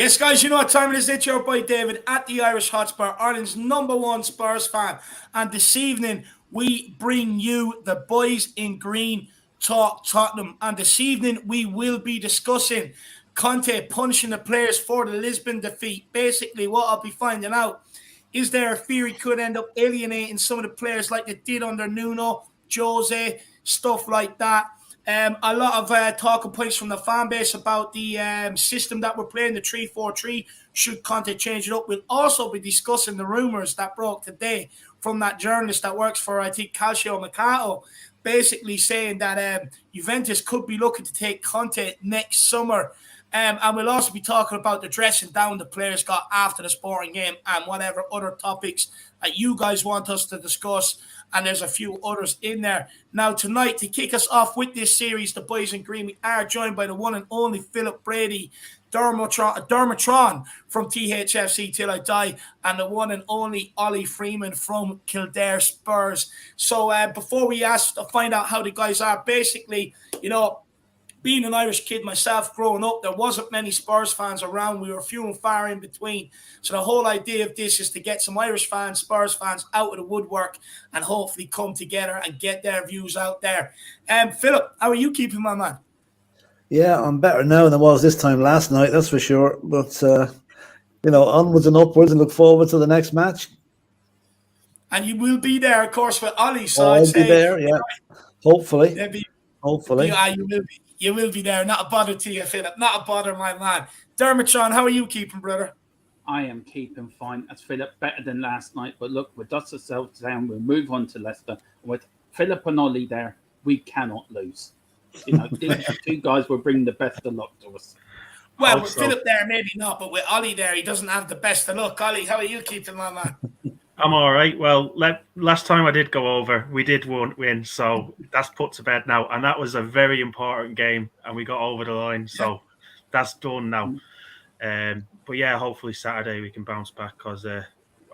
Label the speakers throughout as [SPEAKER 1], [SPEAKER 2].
[SPEAKER 1] Yes, guys, you know what time it is. It's your boy David at the Irish Hotspur, Ireland's #1 Spurs fan. And this evening, we bring you the boys in green talk Tottenham. And this evening, we will be discussing Conte punishing the players for the Lisbon defeat. Basically, what I'll be finding out is there a fear he could end up alienating some of the players like they did under Nuno, Jose, stuff like that. A lot of talking points from the fan base about the system that we're playing, the 3-4-3. Should Conte change it up? We'll also be discussing the rumours that broke today from that journalist that works for, I think, Calcio Mercato, basically saying that Juventus could be looking to take Conte next summer. And we'll also be talking about the dressing down the players got after the sporting game and whatever other topics that you guys want us to discuss. And there's a few others in there. Now, tonight, to kick us off with this series, the boys in green, we are joined by the one and only Philip Brady, Dermatron from THFC Till I Die, and the one and only Ollie Freeman from Kildare Spurs. So before we find out how the guys are, basically, you know, being an Irish kid myself growing up, there wasn't many Spurs fans around. We were few and far in between. So the whole idea of this is to get some Irish fans, Spurs fans out of the woodwork and hopefully come together and get their views out there. Philip, how are you keeping, my man?
[SPEAKER 2] Yeah, I'm better now than I was this time last night, that's for sure. But, onwards and upwards, and look forward to the next match.
[SPEAKER 1] And you will be there, of course, with Ollie. So
[SPEAKER 2] I'll be there, yeah. Hopefully. Hopefully.
[SPEAKER 1] Yeah, you will be. You will be there. Not a bother to you, Philip. Not a bother, my man. Dermatron, how are you keeping, brother?
[SPEAKER 3] I am keeping fine. As Philip, better than last night. But look, we'll dust ourselves down. We'll move on to Leicester. With Philip and Ollie there, we cannot lose. You know, these two guys will bring the best of luck to us.
[SPEAKER 1] Well, with Philip there, maybe not. But with Ollie there, he doesn't have the best of luck. Ollie, how are you keeping, my man?
[SPEAKER 4] I'm all right. Well, last time I did go over, we did win, so that's put to bed now. And that was a very important game, and we got over the line, so that's done now. But yeah, hopefully Saturday we can bounce back because I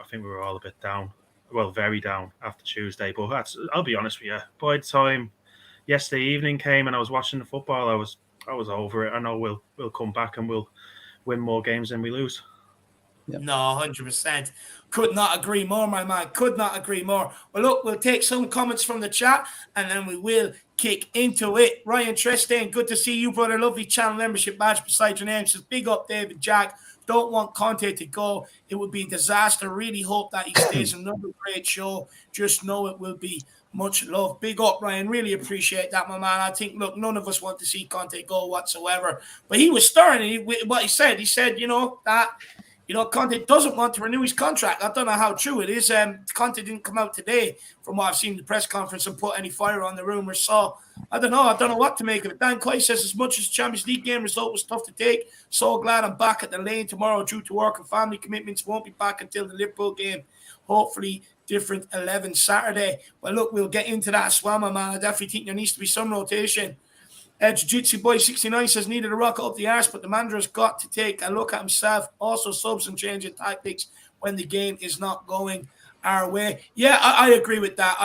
[SPEAKER 4] think we were all a bit down, well, very down after Tuesday. But I'll be honest with you, by the time yesterday evening came and I was watching the football, I was over it. I know we'll come back and we'll win more games than we lose.
[SPEAKER 1] Yep. No, 100%. Could not agree more, my man. Could not agree more. Well, look, we'll take some comments from the chat and then we will kick into it. Ryan Trestain, good to see you, brother. Lovely channel membership badge beside your name. Says, big up, David Jack. Don't want Conte to go. It would be a disaster. Really hope that he stays. Another great show. Just know it will be much love. Big up, Ryan. Really appreciate that, my man. I think, look, none of us want to see Conte go whatsoever. But he was stern. What he said, Conte doesn't want to renew his contract. I don't know how true it is. Conte didn't come out today, from what I've seen in the press conference, and put any fire on the rumors. So I don't know what to make of it. Dan Coy says, as much as the Champions League game result was tough to take, so glad I'm back at the lane tomorrow due to work and family commitments. Won't be back until the Liverpool game. Hopefully, different 11 Saturday. Well, look, we'll get into that as well, my man. I definitely think there needs to be some rotation. Jiu-Jitsu Boy 69 says, needed a rocket up the arse, but the manager's got to take a look at himself. Also, subs and changing tactics when the game is not going our way. Yeah, I agree with that.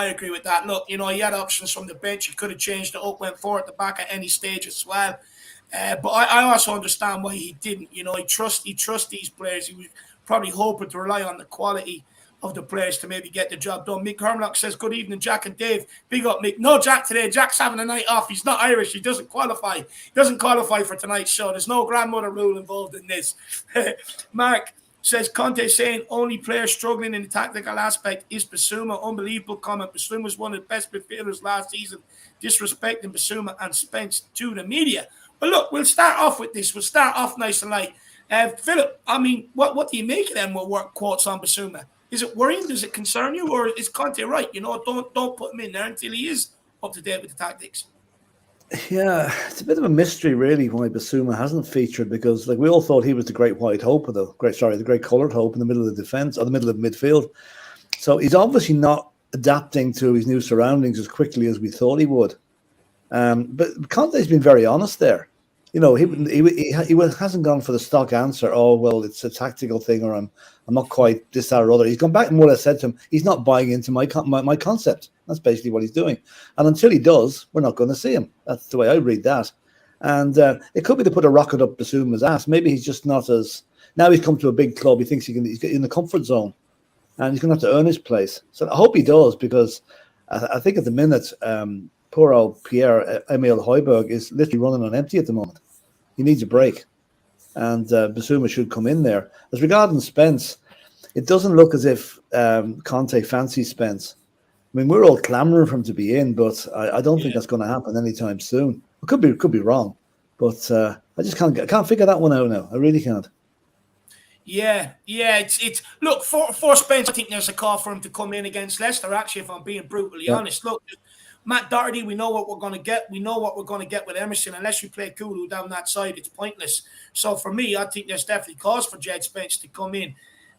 [SPEAKER 1] Look, he had options from the bench. He could have changed it up, went forward at the back at any stage as well. But I also understand why he didn't. He trusts these players. He was probably hoping to rely on the quality of the players to maybe get the job done. Mick Hermlock says, good evening, Jack and Dave. Big up, Mick. No Jack today. Jack's having a night off. He's not Irish. He doesn't qualify. He doesn't qualify for tonight's show. There's no grandmother rule involved in this. Mark says, Conte saying only player struggling in the tactical aspect is Bissouma. Unbelievable comment. Bissouma was one of the best midfielders last season. Disrespecting Bissouma and Spence to the media. But look, we'll start off with this. We'll start off nice and light. Philip, I mean, what do you make of them work quotes on Bissouma? Is it worrying? Does it concern you? Or is Conte right? Don't put him in there until he is up to date with the tactics.
[SPEAKER 2] Yeah, it's a bit of a mystery, really, why Bissouma hasn't featured, because we all thought he was the great white hope, the great coloured hope in the middle of the defence, or the middle of midfield. So he's obviously not adapting to his new surroundings as quickly as we thought he would. But Conte's been very honest there. He hasn't gone for the stock answer. Oh, well, it's a tactical thing, or I'm not quite this, that, or other. He's gone back and what I said to him. He's not buying into my concept. That's basically what he's doing. And until he does, we're not going to see him. That's the way I read that. And it could be to put a rocket up Bissouma's ass. Maybe he's just not as Now he's come to a big club. He thinks he's in the comfort zone, and he's going to have to earn his place. So I hope he does, because I think at the minute, poor old Pierre-Emile Højbjerg is literally running on empty at the moment. He needs a break, and Bissouma should come in there. As regarding Spence, it doesn't look as if Conte fancies Spence. I mean, we're all clamouring for him to be in, but I don't think that's going to happen anytime soon. It could be wrong, but I just can't figure that one out now. I really can't.
[SPEAKER 1] Yeah. It's look for Spence. I think there's a call for him to come in against Leicester. Actually, if I'm being brutally honest, look, Matt Doherty, we know what we're going to get. We know what we're going to get with Emerson. Unless you play Kulu down that side, it's pointless. So for me, I think there's definitely cause for Jed Spence to come in.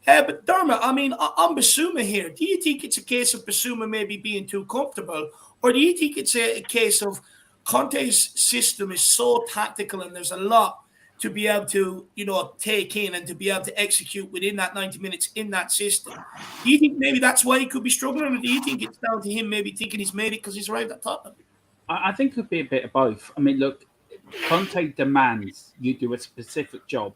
[SPEAKER 1] But Dermot, I mean, on Bissouma here, do you think it's a case of Bissouma maybe being too comfortable, or do you think it's a case of Conte's system is so tactical and there's a lot to be able to, take in and to be able to execute within that 90 minutes in that system? Do you think maybe that's why he could be struggling, or do you think it's down to him maybe thinking he's made it because he's arrived at Tottenham?
[SPEAKER 3] I think it could be a bit of both. I mean, look, Conte demands you do a specific job.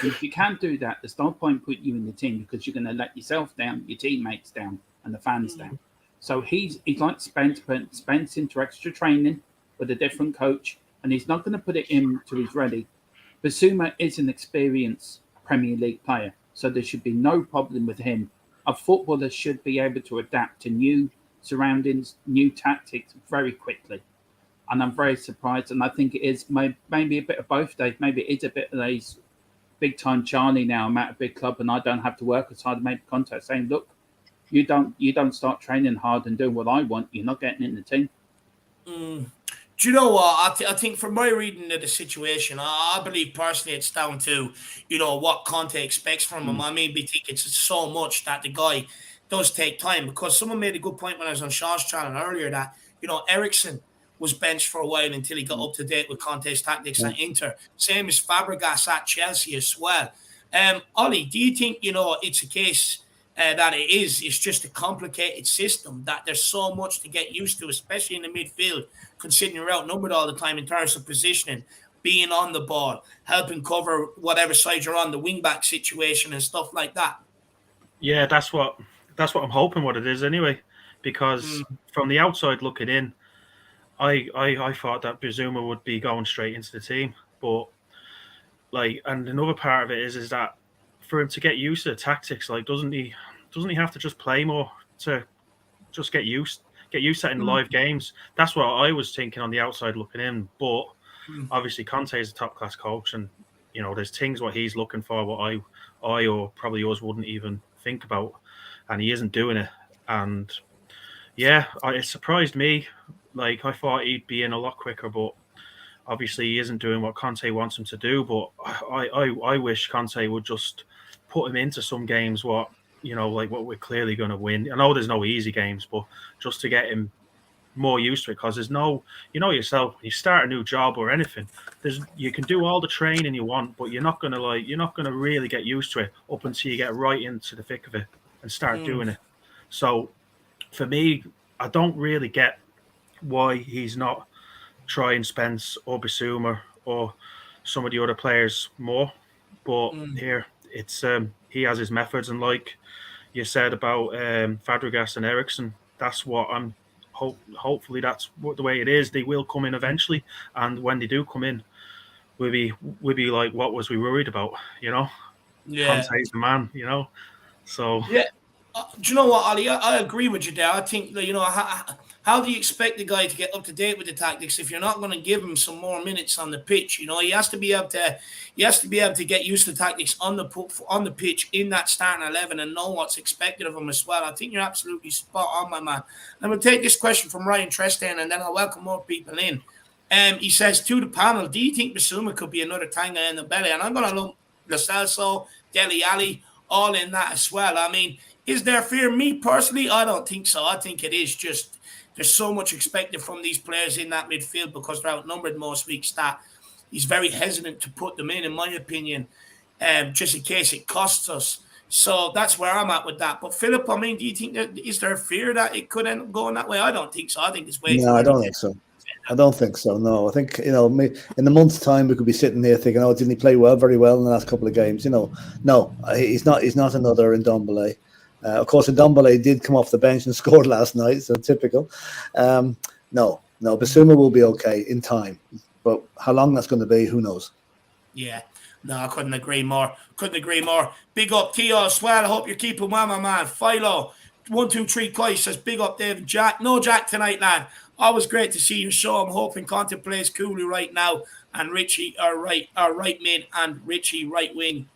[SPEAKER 3] If you can't do that, there's no point putting you in the team, because you're going to let yourself down, your teammates down, and the fans down. So he's like Spence, putting Spence into extra training with a different coach, and he's not going to put it in till he's ready. Bissouma is an experienced Premier League player, so there should be no problem with him. A footballer should be able to adapt to new surroundings, new tactics very quickly. And I'm very surprised, and I think it is maybe a bit of both, Dave. Maybe it's a bit of these big-time Charlie now. I'm at a big club and I don't have to work as hard to make contact, saying, look, you don't start training hard and doing what I want, you're not getting in the team.
[SPEAKER 1] Do you know what? I think from my reading of the situation, I believe personally it's down to, what Conte expects from him. I mean, I think it's so much that the guy does take time, because someone made a good point when I was on Sean's channel earlier that, Eriksen was benched for a while until he got up to date with Conte's tactics at Inter. Same as Fabregas at Chelsea as well. Ollie, do you think, it's a case that it's just a complicated system, that there's so much to get used to, especially in the midfield, considering you're outnumbered all the time in terms of positioning, being on the ball, helping cover whatever side you're on, the wing-back situation and stuff like that?
[SPEAKER 4] Yeah, that's what I'm hoping what it is anyway, because from the outside looking in, I thought that Bissouma would be going straight into the team, but and another part of it is that for him to get used to the tactics, doesn't he have to just play more to just get used to it in live games? That's what I was thinking on the outside looking in, but obviously Conte is a top class coach, and there's things what he's looking for what I or probably us wouldn't even think about, and he isn't doing it. And yeah, it surprised me. I thought he'd be in a lot quicker, but obviously he isn't doing what Conte wants him to do. But I wish Conte would just put him into some games what we're clearly going to win. I know there's no easy games, but just to get him more used to it, because there's no, yourself, when you start a new job or anything, you can do all the training you want, but you're not going to really get used to it up until you get right into the thick of it and start doing it. So for me, I don't really get why he's not trying Spence or Bissouma or some of the other players more. But here, it's he has his methods, and like you said about Fabregas and Eriksen, that's what I'm hopefully that's the way it is. They will come in eventually, and when they do come in, we'll be like, what was we worried about? Yeah, Conte's the man. So
[SPEAKER 1] yeah. Do you know what, Ali? I agree with you there. I think how do you expect the guy to get up to date with the tactics if you're not going to give him some more minutes on the pitch? He has to be able to get used to tactics on the pitch in that starting 11 and know what's expected of him as well. I think you're absolutely spot on, my man. And we'll take this question from Ryan Trestan, and then I'll welcome more people in. He says to the panel, do you think Bissouma could be another Tanga in the belly? And I'm going to look Lo Celso, Dele Alli, all in that as well. I mean, is there fear? Me personally, I don't think so. I think it is just there's so much expected from these players in that midfield because they're outnumbered most weeks that he's very hesitant to put them in my opinion, just in case it costs us. So that's where I'm at with that. But Philip, I mean, do you think is there fear that it could end up going that way? I don't think so. I think it's way.
[SPEAKER 2] No, I don't think so. I don't think so. No, I think in a month's time we could be sitting here thinking, "Oh, didn't he play very well in the last couple of games?" No, he's not. He's not another Ndombele. Of course, Ndombele did come off the bench and scored last night, so typical. No, Bissouma will be okay in time, but how long that's going to be, who knows?
[SPEAKER 1] Yeah. No, I couldn't agree more. Big up Theo as well. I hope you're keeping well, my man. Philo, 123 Kai says, big up David. Jack. No Jack tonight, lad. Always great to see your show. I'm hoping Conte plays Kulu right now and Richie our right mid and Richie right wing.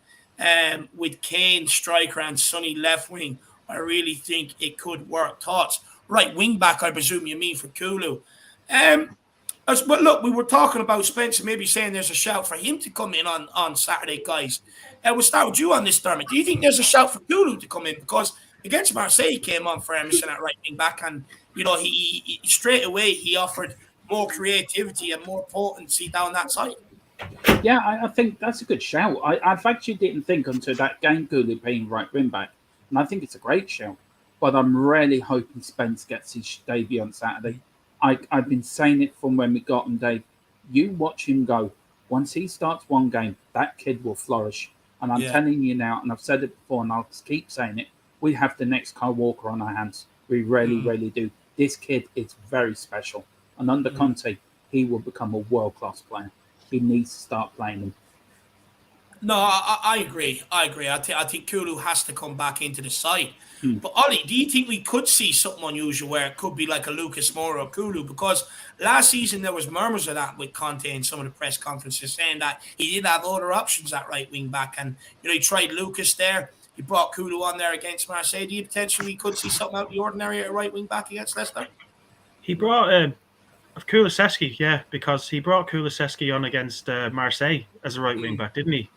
[SPEAKER 1] With Kane striker and Sonny left wing. I really think it could work. Thoughts? Right wing back, I presume you mean for Kulu. But look, we were talking about Spencer maybe saying there's a shout for him to come in on Saturday, guys. We'll start with you on this, Dermot. Do you think there's a shout for Kulu to come in? Because against Marseille, he came on for Emerson at right wing back, and he straight away he offered more creativity and more potency down that side.
[SPEAKER 3] Yeah, I think that's a good shout. I actually didn't think until that game Kulu being right wing back, and I think it's a great shout. But I'm really hoping Spence gets his debut on Saturday. I've been saying it from when we got him, Dave. You watch him go. Once he starts one game, that kid will flourish. And I'm telling you now, and I've said it before, and I'll keep saying it, we have the next Kyle Walker on our hands. We really, really do. This kid is very special. And under Conte, he will become a world-class player. He needs to start playing him.
[SPEAKER 1] No, I agree. I think Kulu has to come back into the side. But Ollie, do you think we could see something unusual where it could be like a Lucas Moura or Kulu? Because last season there was murmurs of that with Conte in some of the press conferences saying that he did have other options at right wing back, and he tried Lucas there. He brought Kulu on there against Marseille. Do you potentially could see something out of the ordinary at right wing back against Leicester?
[SPEAKER 4] He brought Kulusevski, because he brought Kulusevski on against Marseille as a right wing back, didn't he?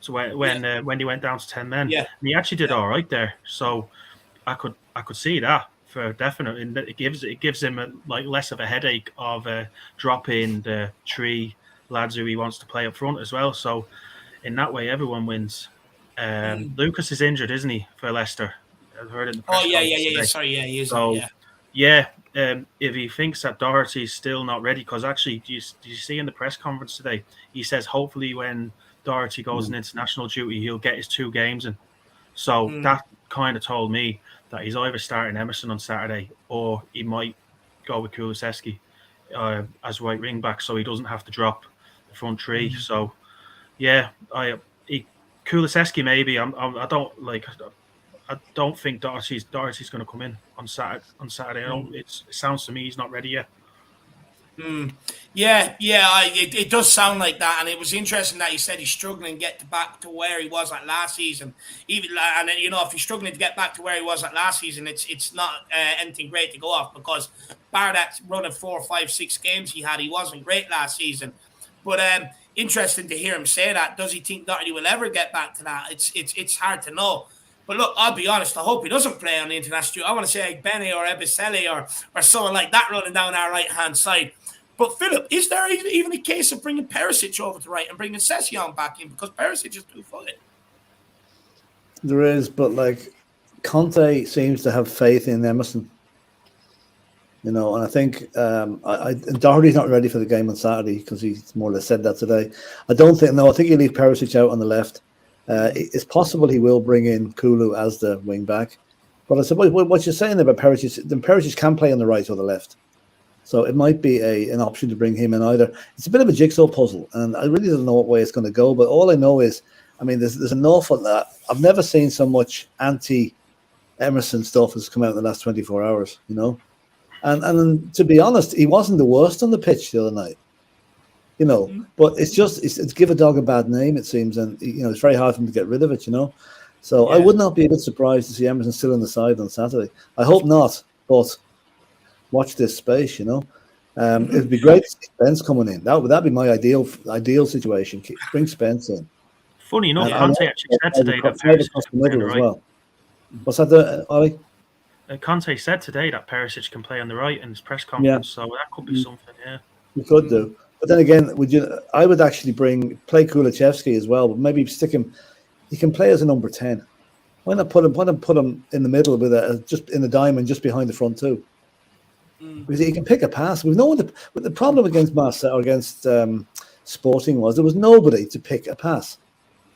[SPEAKER 4] So when he went down to 10 men, and he actually did all right there. So I could see that for definite. And it gives him less of a headache of dropping the three lads who he wants to play up front as well. So in that way, everyone wins. Lucas is injured, isn't he, for Leicester? I've heard it in the press conference today.
[SPEAKER 1] Sorry, he is.
[SPEAKER 4] So if he thinks that Doherty's still not ready, because actually, do you see in the press conference today, he says hopefully when Doherty goes on international duty, he'll get his 2 games in. So that kind of told me that he's either starting Emerson on Saturday or he might go with Kulusevski as right wing back, so he doesn't have to drop the front three. So Kulusevski maybe. I don't think Doherty's going to come in on Saturday. It sounds to me he's not ready yet.
[SPEAKER 1] It does sound like that, and it was interesting that he said he's struggling to get back to where he was at last season. If he's struggling to get back to where he was at last season, it's not anything great to go off, because bar that run of 4, 5, 6 games he wasn't great last season. But interesting to hear him say that. Does he think Doherty will ever get back to that? It's hard to know. But look, I'll be honest, I hope he doesn't play on the international. I want to say Bene or Ebisele or someone like that running down our right-hand side. But Philip, is there even a case of bringing Perisic over to right and bringing Session back in? Because Perisic is too-footed.
[SPEAKER 2] There is, but Conte seems to have faith in Emerson. And I think Doherty's not ready for the game on Saturday, because he's more or less said that today. I think you leave Perisic out on the left. It's possible he will bring in Kulu as the wing back. But I suppose what you're saying about Perisic can play on the right or the left. So it might be an option to bring him in either. It's a bit of a jigsaw puzzle, and I really don't know what way it's going to go. But all I know is, there's an awful lot. I've never seen so much anti-Emerson stuff has come out in the last 24 hours, And to be honest, he wasn't the worst on the pitch the other night, But it's give a dog a bad name, it seems, and it's very hard for him to get rid of it, So I would not be a bit surprised to see Emerson still on the side on Saturday. I hope not, but watch this space, It'd be great to see Spence coming in. That'd be my ideal situation. Bring Spence in.
[SPEAKER 4] Funny enough, Conte actually said today that Perisic can play on the right. Well.
[SPEAKER 2] What's that, Ollie?
[SPEAKER 4] Conte said today that Perisic can play on the right in his press conference, so that could be something. Yeah,
[SPEAKER 2] you could do. But then again, I would actually play Kulusevski as well, but maybe stick him. He can play as a number 10. Why not put him in the middle with just in the diamond, just behind the front two? Because he can pick a pass. We've known the problem against Marseille or against Sporting was there was nobody to pick a pass.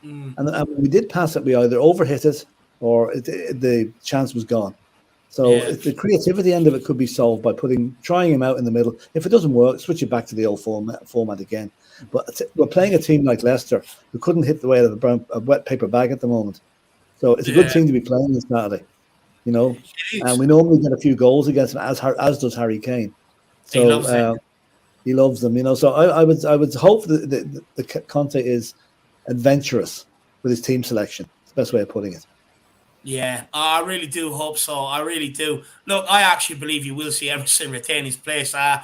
[SPEAKER 2] And when we did pass it, we either overhit it or the chance was gone. So the creativity end of it could be solved by trying him out in the middle. If it doesn't work, switch it back to the old format again. But we're playing a team like Leicester who couldn't hit the way out of a wet paper bag at the moment. So it's a good team to be playing this Saturday, you know. And we normally get a few goals against them, as does Harry Kane. So he loves them, you know. So I would hope that the Conte is adventurous with his team selection. That's the best way of putting it.
[SPEAKER 1] Yeah, I really do hope so. I really do. Look, I actually believe you will see Emerson retain his place. I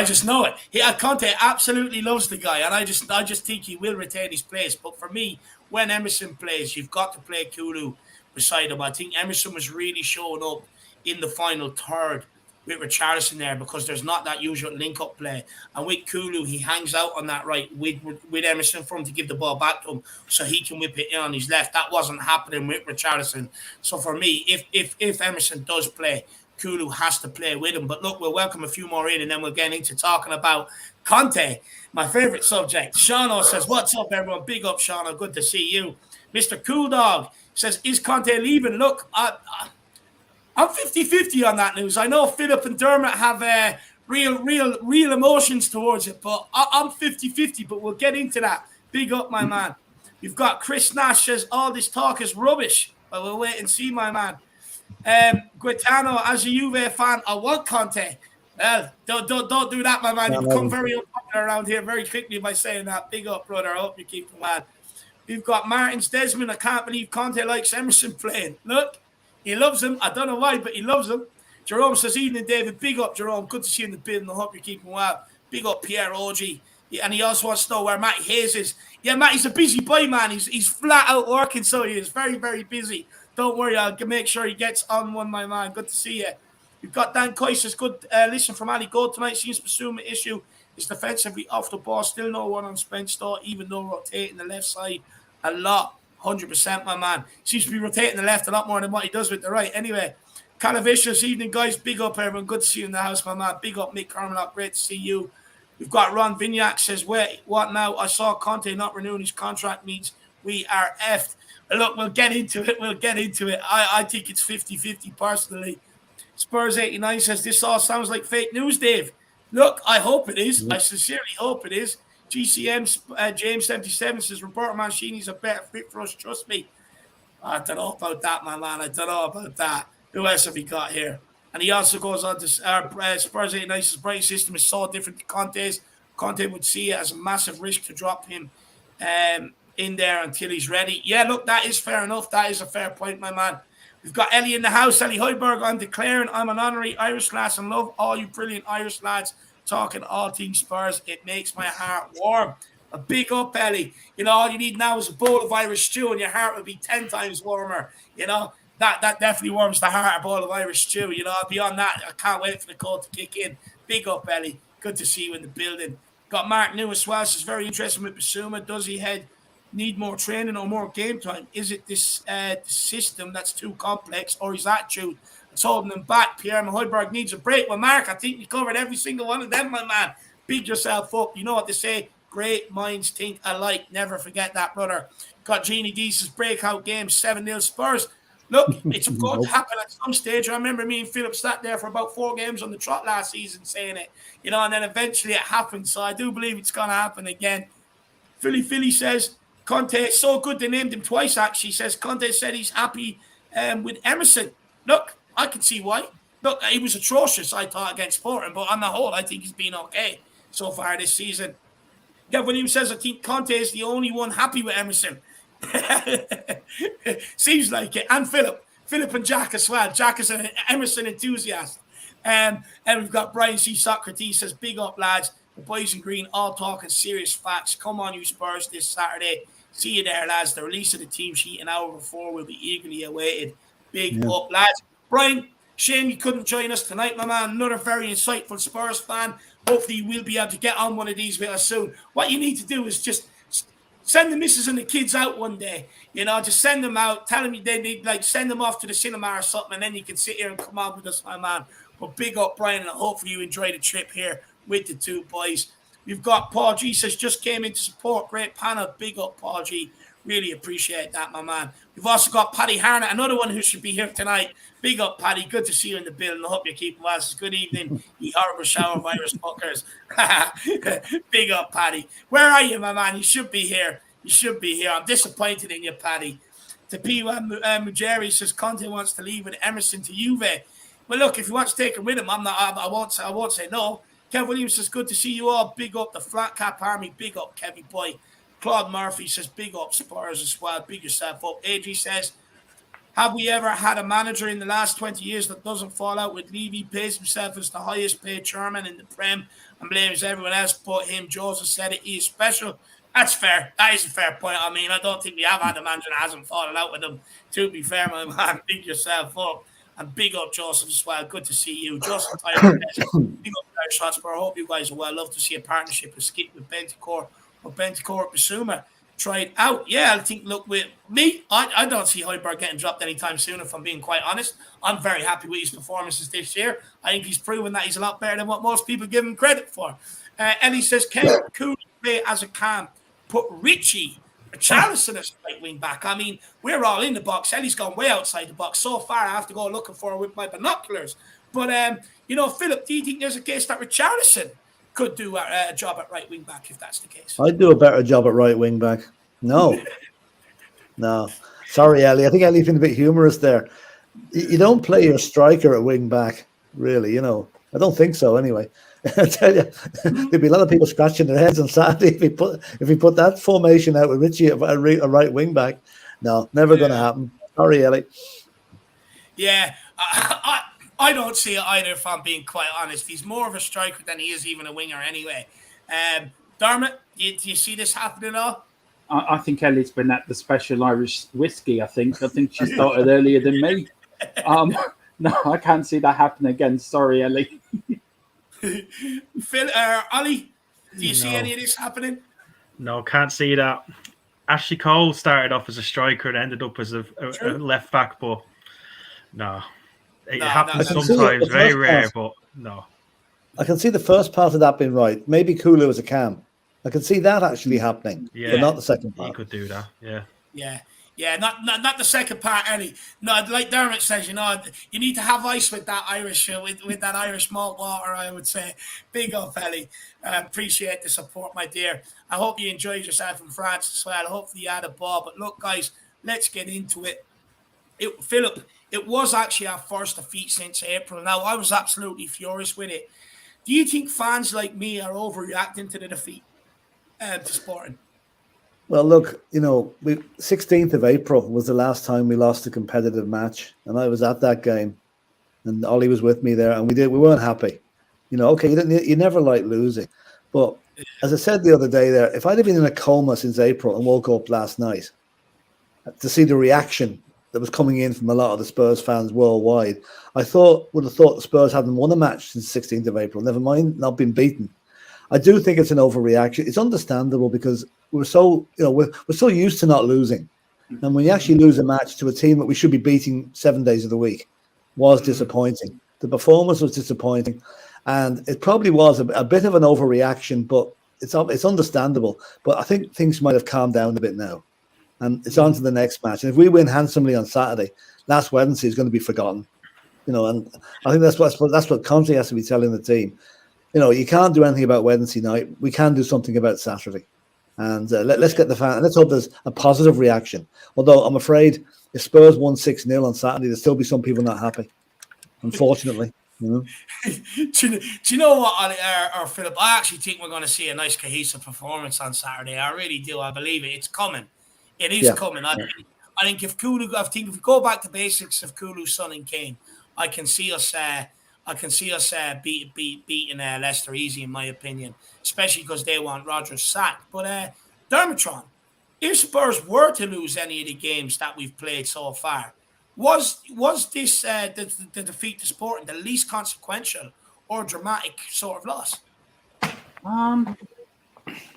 [SPEAKER 1] just know it. Conte absolutely loves the guy, and I just think he will retain his place. But for me, when Emerson plays, you've got to play Kulu beside him. I think Emerson was really showing up in the final third with Richarlison there because there's not that usual link-up play. And with Kulu, he hangs out on that right with Emerson for him to give the ball back to him so he can whip it in on his left. That wasn't happening with Richarlison. So for me, if Emerson does play, Kulu has to play with him. But look, we'll welcome a few more in and then we'll get into talking about Conte, my favourite subject. Shauno says, what's up, everyone? Big up, Shauno. Good to see you. Mr. Cool Dog says, is Conte leaving? Look, I'm 50-50 on that news. I know Philip and Dermot have real emotions towards it, but I'm 50-50, but we'll get into that. Big up, my man. You've got Chris Nash says, all this talk is rubbish. But we'll wait and see, my man. Guitano, as a Juve fan, I want Conte. Well, don't do that, my man. You become very unpopular around here very quickly by saying that. Big up, brother. I hope you keep the man. We've got Martin's Desmond. I can't believe Conte likes Emerson playing. Look. He loves him. I don't know why, but he loves him. Jerome says, evening, David. Big up, Jerome. Good to see you in the building. I hope you're keeping well. Big up, Pierre Ogie. And he also wants to know where Matty Hayes is. Yeah, Matty's a busy boy, man. He's flat out working, so he is very, very busy. Don't worry. I'll make sure he gets on one, my man. Good to see you. We've got Dan Coy says, good listen from Ali Gold tonight. Seems Basuma issue is defensively off the ball. Still no one on Spence though, even though rotating the left side a lot. 100%, my man. Seems to be rotating the left a lot more than what he does with the right. Anyway, Calavicious, evening, guys. Big up, everyone. Good to see you in the house, my man. Big up, Mick Carmelot. Great to see you. We've got Ron Vignac says, wait, what now? I saw Conte not renewing his contract means we are effed. Look, we'll get into it. I think it's 50-50 personally. Spurs 89 says, this all sounds like fake news, Dave. Look, I hope it is. I sincerely hope it is. GCM James 77 says Roberto Mancini's a better fit for us. Trust me. I don't know about that, my man. I don't know about that. Who else have we got here? And he also goes on to Spurs 89 says Brighton system is so different to Conte's. Conte would see it as a massive risk to drop him in there until he's ready. Yeah, look, that is fair enough. That is a fair point, my man. We've got Ellie in the house. Ellie Hoiberg, I'm declaring I'm an honorary Irish lass and love all you brilliant Irish lads. Talking all things Spurs, it makes my heart warm. A big up, Ellie. You know, all you need now is a bowl of Irish stew and your heart will be 10 times warmer. You know, that definitely warms the heart, a bowl of Irish stew. You know, beyond that, I can't wait for the call to kick in. Big up, Ellie. Good to see you in the building. Got Mark New as well. She's very interested with Basuma. Does he need more training or more game time? Is it this system that's too complex or his attitude? It's holding him back. Pierre Hoiberg needs a break. Well, Mark, I think we covered every single one of them, my man. Big yourself up. You know what they say. Great minds think alike. Never forget that, brother. Got Jeannie Deese's breakout game, 7-0 Spurs. Look, it's going to happen at some stage. I remember me and Philip sat there for about 4 games on the trot last season saying it, you know, and then eventually it happened. So I do believe it's going to happen again. Philly says, Conte is so good they named him twice, actually. Says Conte said he's happy with Emerson. Look, I can see why. Look, he was atrocious, I thought, against Sporting, but on the whole, I think he's been okay so far this season. Gavin Williams says, I think Conte is the only one happy with Emerson. Seems like it. And Philip and Jack as well. Jack is an Emerson enthusiast. And we've got Brian C. Socrates says, big up, lads. The boys in green all talking serious facts. Come on, you Spurs, this Saturday. See you there, lads. The release of the team sheet an hour before will be eagerly awaited. Big up, lads. Brian, shame you couldn't join us tonight, my man. Another very insightful Spurs fan. Hopefully we'll be able to get on one of these with us soon. What you need to do is just send the missus and the kids out one day. You know, just send them out. Tell them they need, like, send them off to the cinema or something, and then you can sit here and come on with us, my man. But big up, Brian, and I hope you enjoy the trip here with the two boys. We've got Paul G says, just came in to support. Great panel. Big up, Paul G. Really appreciate that, my man. We've also got Paddy Harnett, another one who should be here tonight. Big up, Paddy. Good to see you in the building. I hope you're keeping well. Good evening, you horrible shower virus fuckers. Big up, Paddy. Where are you, my man? You should be here. You should be here. I'm disappointed in you, Paddy. The P1 Mujeri says Conte wants to leave with Emerson to Juve. Well, look, if he wants to take him with him, I won't say no. Kev Williams says, good to see you all. Big up the Flat Cap Army. Big up, Kevy boy. Claude Murphy says, big up Spurs as well. Big yourself up. Adri says, have we ever had a manager in the last 20 years that doesn't fall out with Levy, pays himself as the highest paid chairman in the Prem and blames everyone else but him? Joseph said it. He is special. That's fair. That is a fair point. I mean, I don't think we have had a manager that hasn't fallen out with him. To be fair, my man, big yourself up. And big up Joseph as well. Good to see you. Joseph Tyler, big up IrishHotspur. I hope you guys are well. Love to see a partnership with Skip with Bentacore or Bentacore with Basuma. Try it out. Yeah, I think, look, with me, I don't see Højbjerg getting dropped anytime soon, if I'm being quite honest. I'm very happy with his performances this year. I think he's proven that he's a lot better than what most people give him credit for. Ellie says, can Cooley play as a cam? Put Richie Richarlison as right wing back. I mean, we're all in the box. Ellie's gone way outside the box. So far, I have to go looking for her with my binoculars. But, Philip, do you think there's a case that Richarlison could do a job at right wing back if that's the case?
[SPEAKER 2] I'd do a better job at right wing back. No. No. Sorry, Ellie. I think Ellie's been a bit humorous there. You don't play your striker at wing back, really, I don't think so anyway. I tell you, there'd be a lot of people scratching their heads on Saturday if we put that formation out with Richie at a right wing back. No, never going to happen. Sorry, Ellie.
[SPEAKER 1] Yeah, I don't see it either, if I'm being quite honest. He's more of a striker than he is even a winger anyway. Dermot, do you see this happening at all?
[SPEAKER 3] I think Ellie's been at the special Irish whiskey, I think. I think she started earlier than me. No, I can't see that happen again. Sorry, Ellie.
[SPEAKER 1] Phil, Ollie, do you see any of this happening?
[SPEAKER 4] No, can't see that. Ashley Cole started off as a striker and ended up as a left back, but no. It happens sometimes, very rare, but no.
[SPEAKER 2] I can see the first part of that being right. Maybe Kulu as a cam. I can see that actually happening, but not the second part.
[SPEAKER 4] He could do that,
[SPEAKER 1] Yeah, not the second part, Ellie. No, like Dermot says, you need to have ice with that Irish, with that Irish malt water, I would say. Big up, Ellie. Appreciate the support, my dear. I hope you enjoyed yourself in France as well. Hopefully you had a ball. But look, guys, let's get into it. Philip, it was actually our first defeat since April. Now, I was absolutely furious with it. Do you think fans like me are overreacting to the defeat to Sporting?
[SPEAKER 2] Well, look, 16th of April was the last time we lost a competitive match, and I was at that game, and Ollie was with me there, and we weren't happy. Okay, you never like losing, but as I said the other day there, if I'd have been in a coma since April and woke up last night to see the reaction that was coming in from a lot of the Spurs fans worldwide, I would have thought the Spurs hadn't won a match since 16th of April, never mind not been beaten. I do think it's an overreaction. It's understandable because we're so used to not losing, and when you actually lose a match to a team that we should be beating 7 days of the week, was disappointing. The performance was disappointing, and it probably was a bit of an overreaction. But it's understandable. But I think things might have calmed down a bit now, and it's on to the next match. And if we win handsomely on Saturday, last Wednesday is going to be forgotten. And I think that's what Conte has to be telling the team. You can't do anything about Wednesday night. We can do something about Saturday. And let's get the fan. Let's hope there's a positive reaction. Although I'm afraid if Spurs won 6-0 on Saturday, there'll still be some people not happy. Unfortunately.
[SPEAKER 1] Do you know what, or Philip? I actually think we're going to see a nice cohesive performance on Saturday. I really do. I believe it. It's coming. It is coming. I think if we go back to basics of Kulu, Son, and Kane, I can see us beating Leicester easy, in my opinion, especially because they want Rodgers sacked. But Dermotron, if Spurs were to lose any of the games that we've played so far, was this the defeat to Sporting the least consequential or dramatic sort of loss?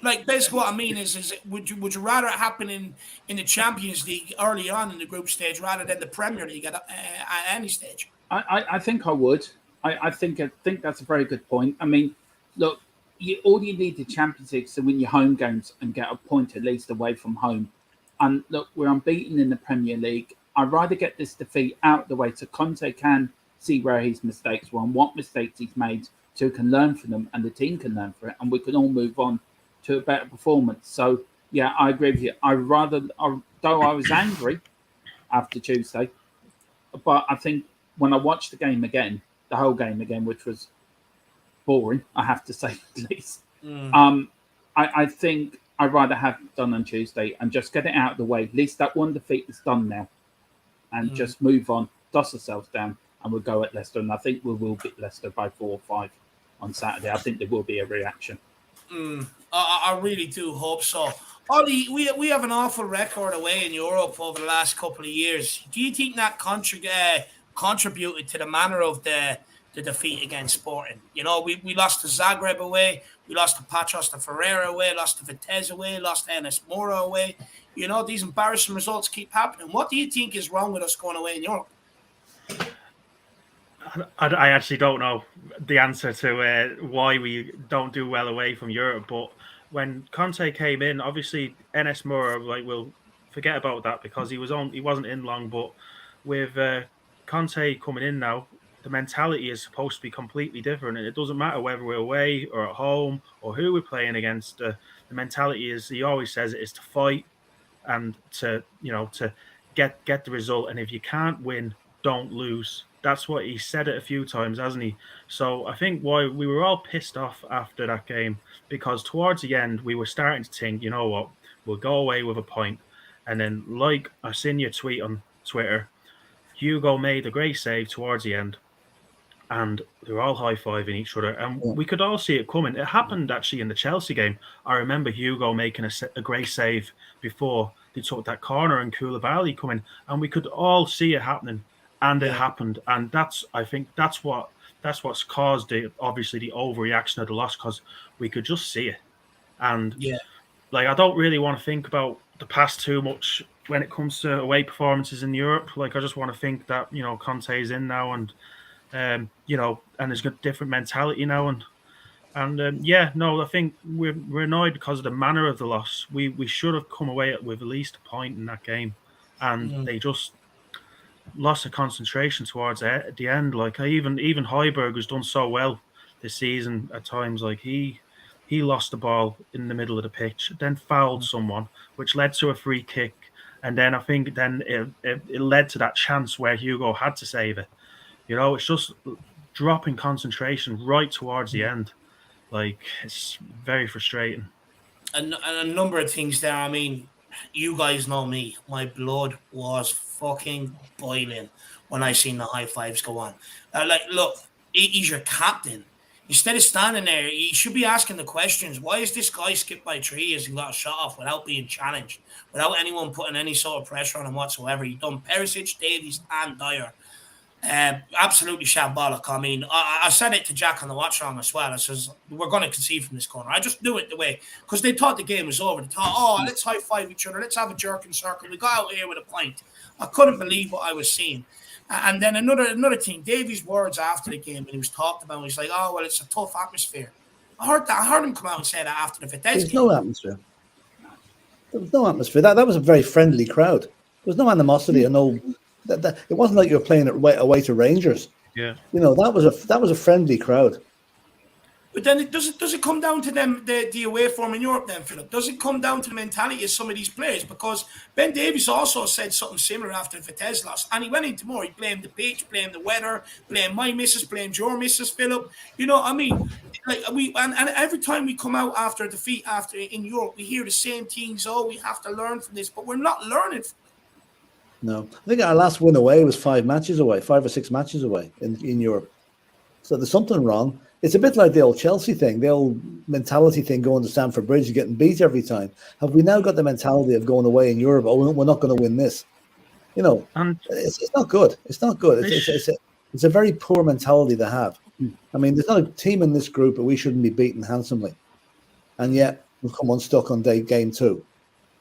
[SPEAKER 1] Like, basically what I mean is would you rather it happen in the Champions League early on in the group stage rather than the Premier League at any stage?
[SPEAKER 3] I think I would. I think that's a very good point. I mean, look, all you need the Champions League to win your home games and get a point at least away from home. And look, we're unbeaten in the Premier League. I'd rather get this defeat out of the way so Conte can see where his mistakes were and what mistakes he's made, so he can learn from them and the team can learn from it, and we can all move on to a better performance. So yeah, I agree with you. Though I was angry after Tuesday, but I think when I watched the whole game again, which was boring, I have to say at least. I think I'd rather have it done on Tuesday and just get it out of the way. At least that one defeat is done now, and just move on, dust ourselves down, and we'll go at Leicester. And I think we will beat Leicester by 4 or 5 on Saturday. I think there will be a reaction.
[SPEAKER 1] I really do hope so. Ollie, we have an awful record away in Europe over the last couple of years. Do you think that contributed to the manner of the defeat against Sporting? You know, we lost to Zagreb away, we lost to Patros de Ferreira away, lost to Vitesse away, lost to NS Mora away. You know, these embarrassing results keep happening. What do you think is wrong with us going away in Europe?
[SPEAKER 4] I actually don't know the answer to why we don't do well away from Europe. But when Conte came in, obviously NS Mora, we'll forget about that because he wasn't in long. But with Conte coming in now, the mentality is supposed to be completely different, and it doesn't matter whether we're away or at home or who we're playing against. The mentality is, he always says, it is to fight and to get the result. And if you can't win, don't lose. That's what he said it a few times, hasn't he? So I think why we were all pissed off after that game, because towards the end we were starting to think, you know what, we'll go away with a point. And then, like I seen your tweet on Twitter, Hugo made a great save towards the end, and they were all high-fiving each other, and we could all see it coming. It happened actually in the Chelsea game. I remember Hugo making a great save before they took that corner and Koulibaly coming, and we could all see it happening. And it happened, and I think that's what's caused obviously the overreaction of the loss, because we could just see it. And I don't really want to think about the past too much when it comes to away performances in Europe. I just want to think that Conte is in now, and and there's got a different mentality now, I think we're annoyed because of the manner of the loss. We should have come away with at least a point in that game, and they just lost of concentration towards the end. Even Højbjerg has done so well this season at times. He lost the ball in the middle of the pitch, then fouled someone, which led to a free kick, and then I think it led to that chance where Hugo had to save it. It's just dropping concentration right towards the end. It's very frustrating.
[SPEAKER 1] And a number of things there. I mean, you guys know me. My blood was fucking boiling when I seen the high fives go on. Look, he's your captain. Instead of standing there, he should be asking the questions. Why is this guy skipped by 3 years and got a shot off without being challenged, without anyone putting any sort of pressure on him whatsoever? He done Perisic, Davies, and Dyer. Absolutely shambolic. I mean, I said it to Jack on the watch along as well. I says, we're going to concede from this corner. I just knew it the way, because they thought the game was over. They thought, let's high five each other. Let's have a jerking circle. We got out here with a point. I couldn't believe what I was seeing. And then another thing, Davies' words after the game when he was talked about, he's like, oh, well, it's a tough atmosphere. I heard him come out and say that after the Vitesse game.
[SPEAKER 2] No atmosphere. There was no atmosphere. That was a very friendly crowd. There was no animosity or no. It wasn't like you were playing away to Rangers.
[SPEAKER 4] Yeah,
[SPEAKER 2] that was a friendly crowd.
[SPEAKER 1] But then does it come down to them the away form in Europe then, Philip? Does it come down to the mentality of some of these players? Because Ben Davies also said something similar after the Vitesse loss, and he went into more. He blamed the pitch, blamed the weather, blamed my missus, blamed your missus, Philip. I mean, and every time we come out after a defeat in Europe, we hear the same things. Oh, we have to learn from this, but we're not learning from it.
[SPEAKER 2] No, I think our last win away was 5 or 6 matches away in Europe. So there's something wrong. It's a bit like the old Chelsea thing, the old mentality thing, going to Stamford Bridge and getting beat every time. Have we now got the mentality of going away in Europe? Oh, we're not going to win this. And it's not good. It's not good. It's a very poor mentality to have. I mean, there's not a team in this group that we shouldn't be beaten handsomely, and yet we've come unstuck on game 2.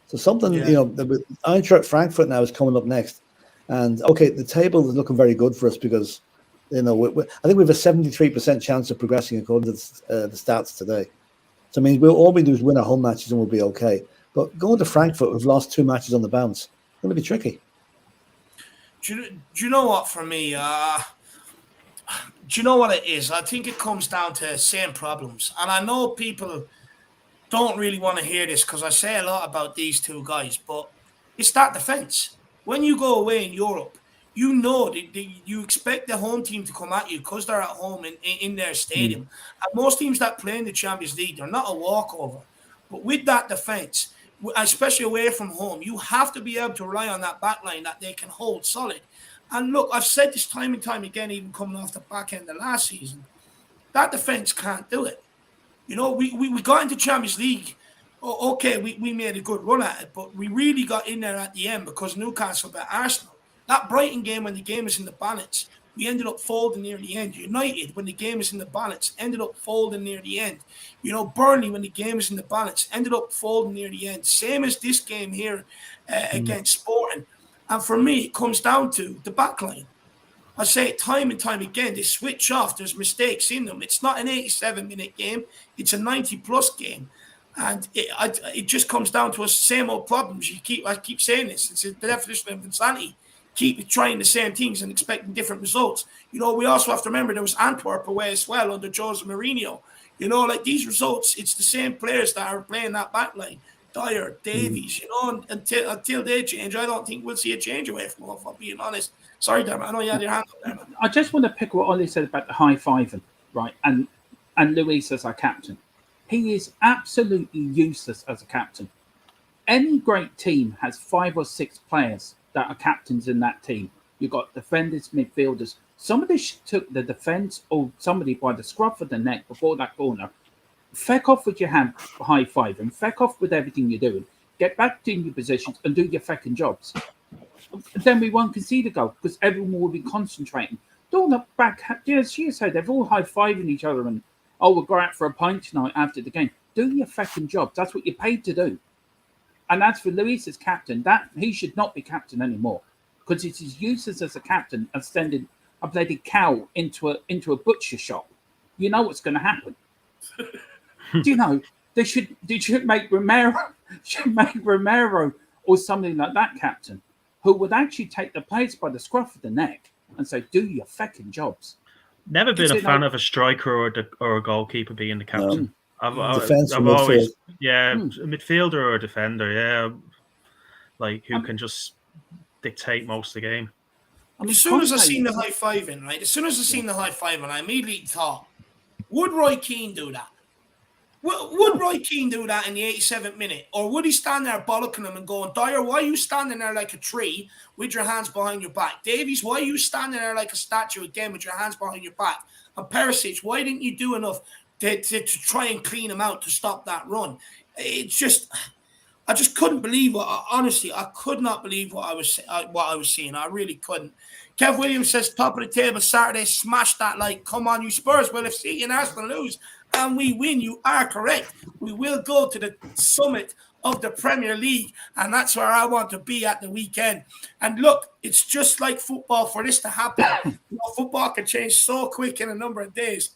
[SPEAKER 2] So something, Eintracht Frankfurt now is coming up next. And, okay, the table is looking very good for us because You know, I think we have a 73% chance of progressing according to the stats today. So, I mean, all we do is win our home matches and we'll be okay. But going to Frankfurt, we've lost 2 matches on the bounce. It's going to be tricky.
[SPEAKER 1] Do you know what, for me, do you know what it is? I think it comes down to same problems. And I know people don't really want to hear this because I say a lot about these two guys, but it's that defense. When you go away in Europe, you know you expect the home team to come at you because they're at home in their stadium. And most teams that play in the Champions League, they're not a walkover. But with that defense, especially away from home, you have to be able to rely on that back line that they can hold solid. And look, I've said this time and time again, even coming off the back end of last season, that defense can't do it. You know, we got into Champions League. Okay, we made a good run at it, but we really got in there at the end because Newcastle beat Arsenal. That Brighton game, when the game was in the balance, we ended up folding near the end. United, when the game was in the balance, ended up folding near the end. You know, Burnley, when the game was in the balance, ended up folding near the end. Same as this game here against Sporting. And for me, it comes down to the back line. I say it time and time again, they switch off. There's mistakes in them. It's not an 87-minute game. It's a 90-plus game. And it just comes down to the same old problems. I keep saying this. It's the definition of insanity. Keep trying the same things and expecting different results. You know, we also have to remember there was Antwerp away as well under Jose Mourinho. You know, like these results, it's the same players that are playing that back line. Dyer, Davies, you know, until they change, I don't think we'll see a change away from them, if I'm being honest. Sorry, Dermot, I know you had your hand up there, man.
[SPEAKER 3] I just want to pick what Ollie said about the high-fiving, right? And Luis as our captain. He is absolutely useless as a captain. Any great team has 5 or 6 players that are captains in that team. You've got defenders, midfielders. Somebody took the defence or somebody by the scruff of the neck before that corner. Feck off with your hand high five and feck off with everything you're doing. Get back to your positions and do your fecking jobs. Then we won't concede a goal because everyone will be concentrating. Don't look back. Yes, she said they're all high fiving each other and we'll go out for a pint tonight after the game. Do your fecking job. That's what you're paid to do. And as for Luis as captain, that he should not be captain anymore because it is useless as a captain as sending a bloody cow into a butcher shop. You know what's going to happen. Do you know they should make Romero or something like that captain, who would actually take the players by the scruff of the neck and say, "Do your fecking jobs."
[SPEAKER 4] Never been a fan of a striker or a goalkeeper being the captain.
[SPEAKER 2] No.
[SPEAKER 4] I've
[SPEAKER 2] Midfield.
[SPEAKER 4] always, a midfielder or a defender, like who can just dictate most of the game.
[SPEAKER 1] I mean, as soon as I seen the high fiving, right? As soon as I seen the high fiving, I immediately thought, would Roy Keane do that? Would Roy Keane do that in the 87th minute? Or would he stand there bollocking him and going, Dyer, why are you standing there like a tree with your hands behind your back? Davies, why are you standing there like a statue again with your hands behind your back? And Perisic, why didn't you do enough to try and clean him out to stop that run? It's just, I just couldn't believe honestly, I could not believe what I was seeing. I really couldn't. Kev Williams says, top of the table Saturday, smash that like, come on, you Spurs. Well, if City and Arsenal lose and we win, you are correct. We will go to the summit of the Premier League, and that's where I want to be at the weekend. And look, it's just like football for this to happen. You know, football can change so quick in a number of days.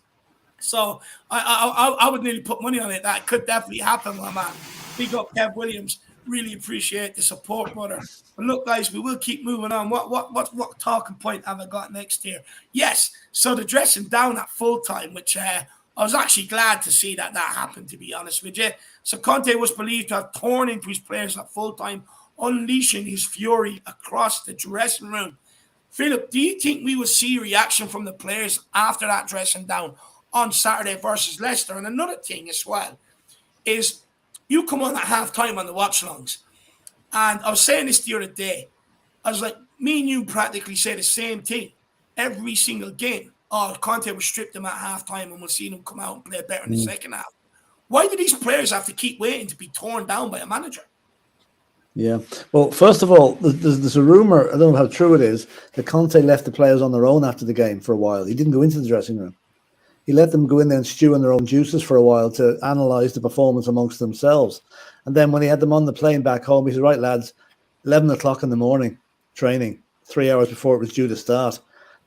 [SPEAKER 1] So I would nearly put money on it. That could definitely happen, my man. Big up Kev Williams. Really appreciate the support, brother. But look, guys, we will keep moving on. What talking point have I got next here? Yes, so the dressing down at full time, which I was actually glad to see that happened, to be honest with you. So Conte was believed to have torn into his players at full time, unleashing his fury across the dressing room. Philip, do you think we will see reaction from the players after that dressing down on Saturday versus Leicester? And another thing as well is you come on at half-time on the watch-alongs, and I was saying this the other day. I was like, me and you practically say the same thing every single game. Oh, Conte will strip them at half-time and we'll see them come out and play better in the second half. Why do these players have to keep waiting to be torn down by a manager?
[SPEAKER 2] Yeah. Well, first of all, there's a rumour, I don't know how true it is, that Conte left the players on their own after the game for a while. He didn't go into the dressing room. He let them go in there and stew in their own juices for a while to analyse the performance amongst themselves. And then when he had them on the plane back home, he said, right, lads, 11 o'clock in the morning, training, 3 hours before it was due to start.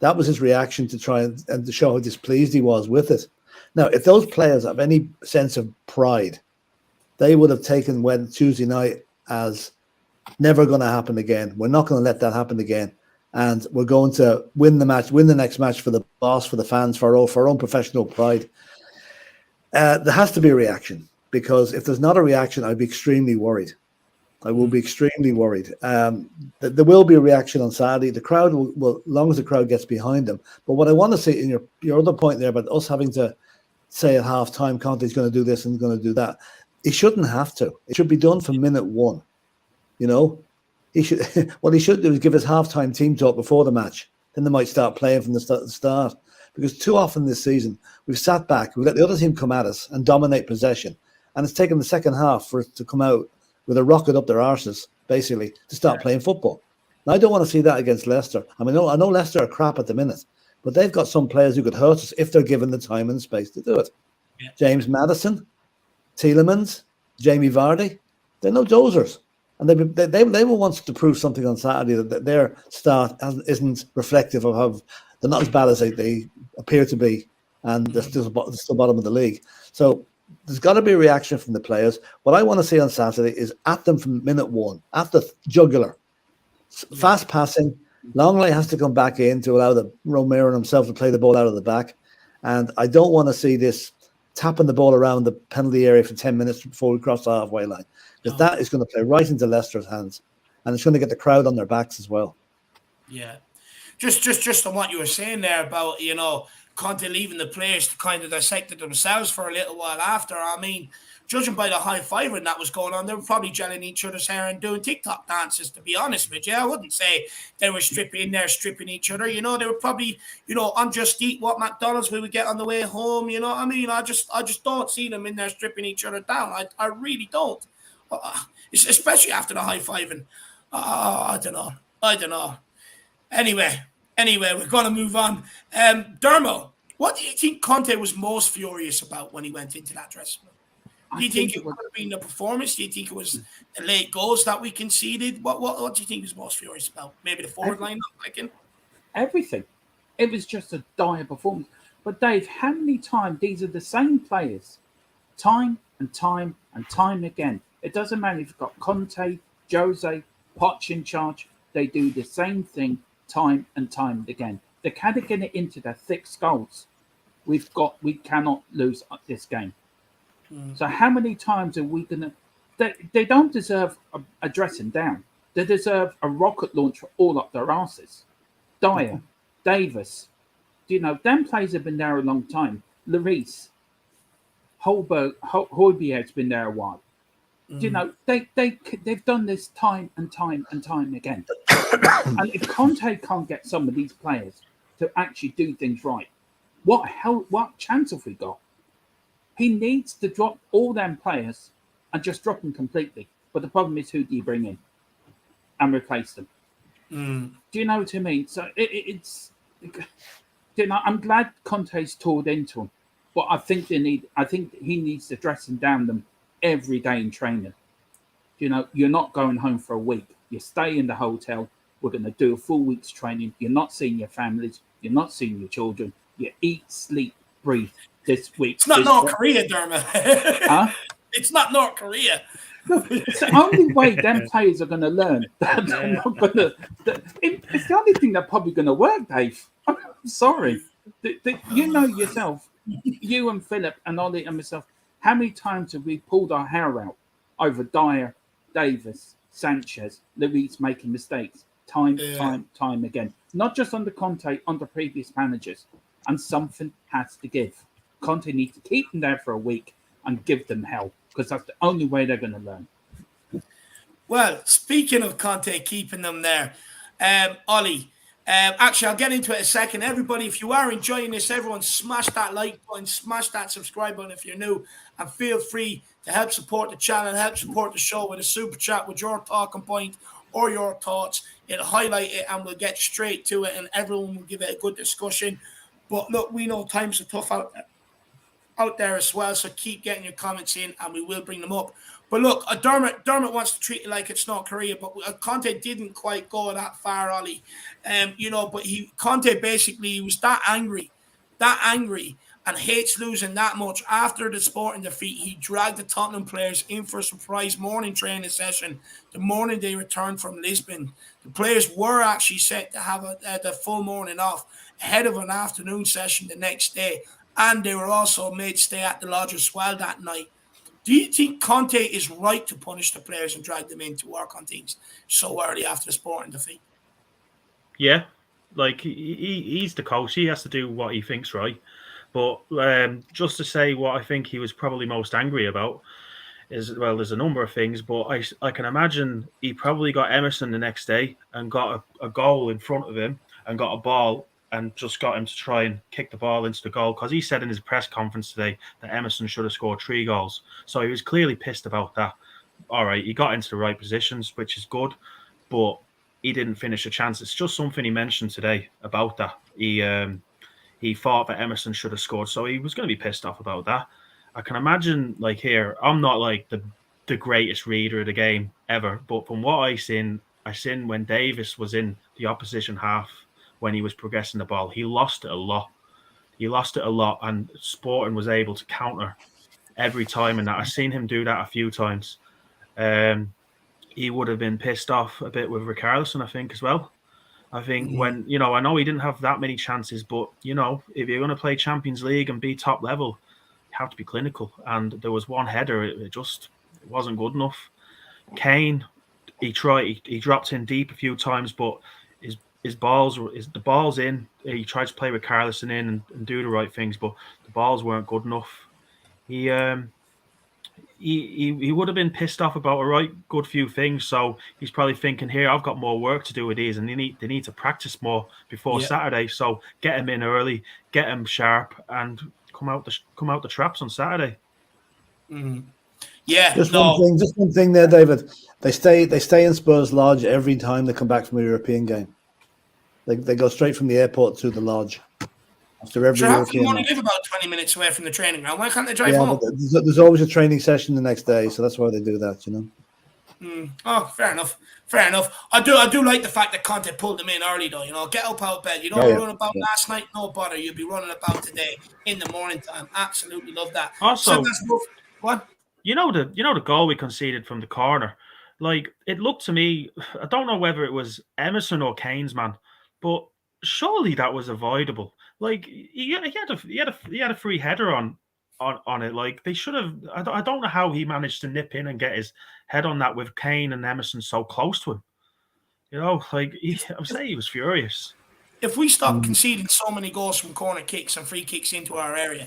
[SPEAKER 2] That was his reaction to try and to show how displeased he was with it. Now, if those players have any sense of pride, they would have taken Tuesday night as never going to happen again. We're not going to let that happen again. And we're going to win the next match for the boss, for the fans, for our own professional pride. There has to be a reaction, because if there's not a reaction, I'd be extremely worried. I will be extremely worried. There will be a reaction on Saturday. The crowd will, as long as the crowd gets behind them. But what I want to say in your other point there about us having to say at half time, Conte's going to do this and going to do that. He shouldn't have to. It should be done from minute one. You know, what he should do is give his halftime team talk before the match. Then they might start playing from the start. Because too often this season, we've sat back, we've let the other team come at us and dominate possession. And it's taken the second half for it to come out with a rocket up their arses, basically, to start playing football. Now, I don't want to see that against Leicester. I mean, I know Leicester are crap at the minute, but they've got some players who could hurt us if they're given the time and space to do it. Yeah. James Maddison, Tielemans, Jamie Vardy, they're no dozers. And they will want to prove something on Saturday that their start isn't reflective of how they're not as bad as they appear to be, and they're still bottom of the league. So there's got to be a reaction from the players. What I want to see on Saturday is at them from minute one, at the jugular, fast passing. Longley has to come back in to allow the Romero himself to play the ball out of the back. And I don't want to see this tapping the ball around the penalty area for 10 minutes before we cross the halfway line, because that is going to play right into Leicester's hands, and it's going to get the crowd on their backs as well.
[SPEAKER 1] Yeah. Just on what you were saying there about, you know, Conte leaving the players to kind of dissect it themselves for a little while after. I mean, judging by the high fiving that was going on, they were probably gelling each other's hair and doing TikTok dances, to be honest with you. I wouldn't say they were stripping each other. You know, they were probably, you know, I'm just eat what McDonald's we would get on the way home. You know what I mean? I just don't see them in there stripping each other down. I really don't. Especially after the high fiving. I don't know. Anyway, we're going to move on. Dermo, what do you think Conte was most furious about when he went into that dressing room? Do you think it would have been the performance? Do you think it was the late goals that we conceded? What do you think he was most furious about? Maybe the forward line not clicking?
[SPEAKER 3] Everything. It was just a dire performance. But Dave, how many times these are the same players, time and time and time again? It doesn't matter if you've got Conte, Jose, Poch in charge. They do the same thing time and time again. They're kind of getting it into their thick skulls. We cannot lose this game. So how many times are we going to... They don't deserve a dressing down. They deserve a rocket launcher all up their asses. Dyer, Davis, you know, them players have been there a long time. Lloris, Højbjerg's been there a while. You know, they've done this time and time and time again. And if Conte can't get some of these players to actually do things right, what chance have we got? He needs to drop all them players and just drop them completely. But the problem is, who do you bring in and replace them? Do you know what I mean? So it's, you know, I'm glad Conte's toured into them, but I think he needs to dress and down them every day in training. You know, you're not going home for a week. You stay in the hotel. We're going to do a full week's training. You're not seeing your families. You're not seeing your children. You eat, sleep, breathe this week.
[SPEAKER 1] It's not North Korea, Dermot.
[SPEAKER 3] Huh?
[SPEAKER 1] It's not North Korea.
[SPEAKER 3] Look, it's the only way them players are going to learn. That they're not going to. It's the only thing that's probably going to work, Dave. I'm sorry. You know yourself, you and Philip and Ollie and myself, how many times have we pulled our hair out over Dyer, Davis, Sanchez, Lloris making mistakes time again? Not just under Conte, under previous managers. And something has to give. Conte needs to keep them there for a week and give them hell, because that's the only way they're going to learn.
[SPEAKER 1] Well, speaking of Conte keeping them there, Ollie, actually, I'll get into it in a second. Everybody, if you are enjoying this, everyone smash that like button, smash that subscribe button if you're new, and feel free to help support the channel, help support the show with a super chat with your talking point or your thoughts. It'll highlight it and we'll get straight to it and everyone will give it a good discussion. But look, we know times are tough out there. out there as well. So keep getting your comments in, and we will bring them up. But look, Dermot wants to treat it like it's not Korea, but Conte didn't quite go that far, Ollie. But Conte basically was that angry, and hates losing that much. After the Sporting defeat, he dragged the Tottenham players in for a surprise morning training session the morning they returned from Lisbon. The players were actually set to have the full morning off ahead of an afternoon session the next day, and they were also made stay at the lodge as well that night. Do you think Conte is right to punish the players and drag them in to work on things so early after the Sporting defeat?
[SPEAKER 4] Yeah, like he's the coach. He has to do what he thinks right. But just to say what I think he was probably most angry about is, well, there's a number of things, but I can imagine he probably got Emerson the next day and got a goal in front of him and got a ball and just got him to try and kick the ball into the goal, because he said in his press conference today that Emerson should have scored 3 goals. So he was clearly pissed about that. All right, he got into the right positions, which is good, but he didn't finish a chance. It's just something he mentioned today about that. He thought that Emerson should have scored, so he was going to be pissed off about that. I can imagine, like, here, I'm not like the greatest reader of the game ever, but from what I seen when Davis was in the opposition half, when he was progressing the ball, he lost it a lot. And Sporting was able to counter every time, and that I've seen him do that a few times. He would have been pissed off a bit with Richarlison, I think, as well. I think when, I know he didn't have that many chances, but, if you're going to play Champions League and be top level, you have to be clinical. And there was one header, it wasn't good enough. Kane, he dropped in deep a few times, but the ball's in. He tried to play with Richarlison in and do the right things, but the balls weren't good enough. He would have been pissed off about a good few things. So he's probably thinking, here, I've got more work to do with these, and they need to practice more before Saturday. So get him in early, get him sharp, and come out the traps on Saturday.
[SPEAKER 1] Mm. Yeah,
[SPEAKER 2] just one thing there, David. They stay in Spurs Lodge every time they come back from a European game. They go straight from the airport to the lodge. After every European
[SPEAKER 1] you only live about 20 minutes away from the training ground. Why can't they drive home?
[SPEAKER 2] But there's always a training session the next day, so that's why they do that,
[SPEAKER 1] Oh, fair enough. I do like the fact that Conte pulled them in early, though. Get up out of bed. You don't run about last night, no bother. You'll be running about today in the morning time. Absolutely love that.
[SPEAKER 4] Also,
[SPEAKER 1] what?
[SPEAKER 4] The goal we conceded from the corner, like, it looked to me, I don't know whether it was Emerson or Kane's man, but surely that was avoidable. Like, he had a free header on it. Like, they should have. I don't know how he managed to nip in and get his head on that with Kane and Emerson so close to him. I'm saying he was furious.
[SPEAKER 1] If we stop conceding so many goals from corner kicks and free kicks into our area,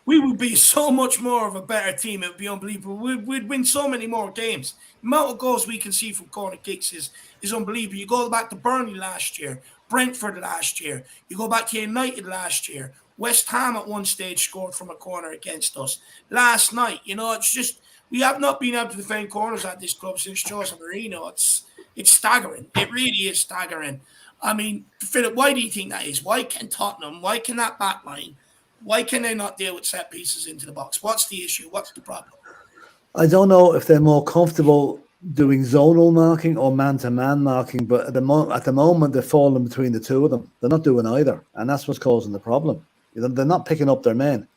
[SPEAKER 1] we would be so much more of a better team. It would be unbelievable. We'd win so many more games. The amount of goals we concede from corner kicks is unbelievable. You go back to Burnley last year, Brentford last year. You go back to United last year. West Ham at one stage scored from a corner against us. Last night, it's just, we have not been able to defend corners at this club since Jose Mourinho. It's staggering. It really is staggering. I mean, Philip, why do you think that is? Why can Tottenham, why can that back line, why can they not deal with set pieces into the box? What's the issue? What's the problem?
[SPEAKER 2] I don't know if they're more comfortable doing zonal marking or man-to-man marking, but at the moment they're falling between the two of them. They're not doing either, and that's what's causing the problem. They're not picking up their men.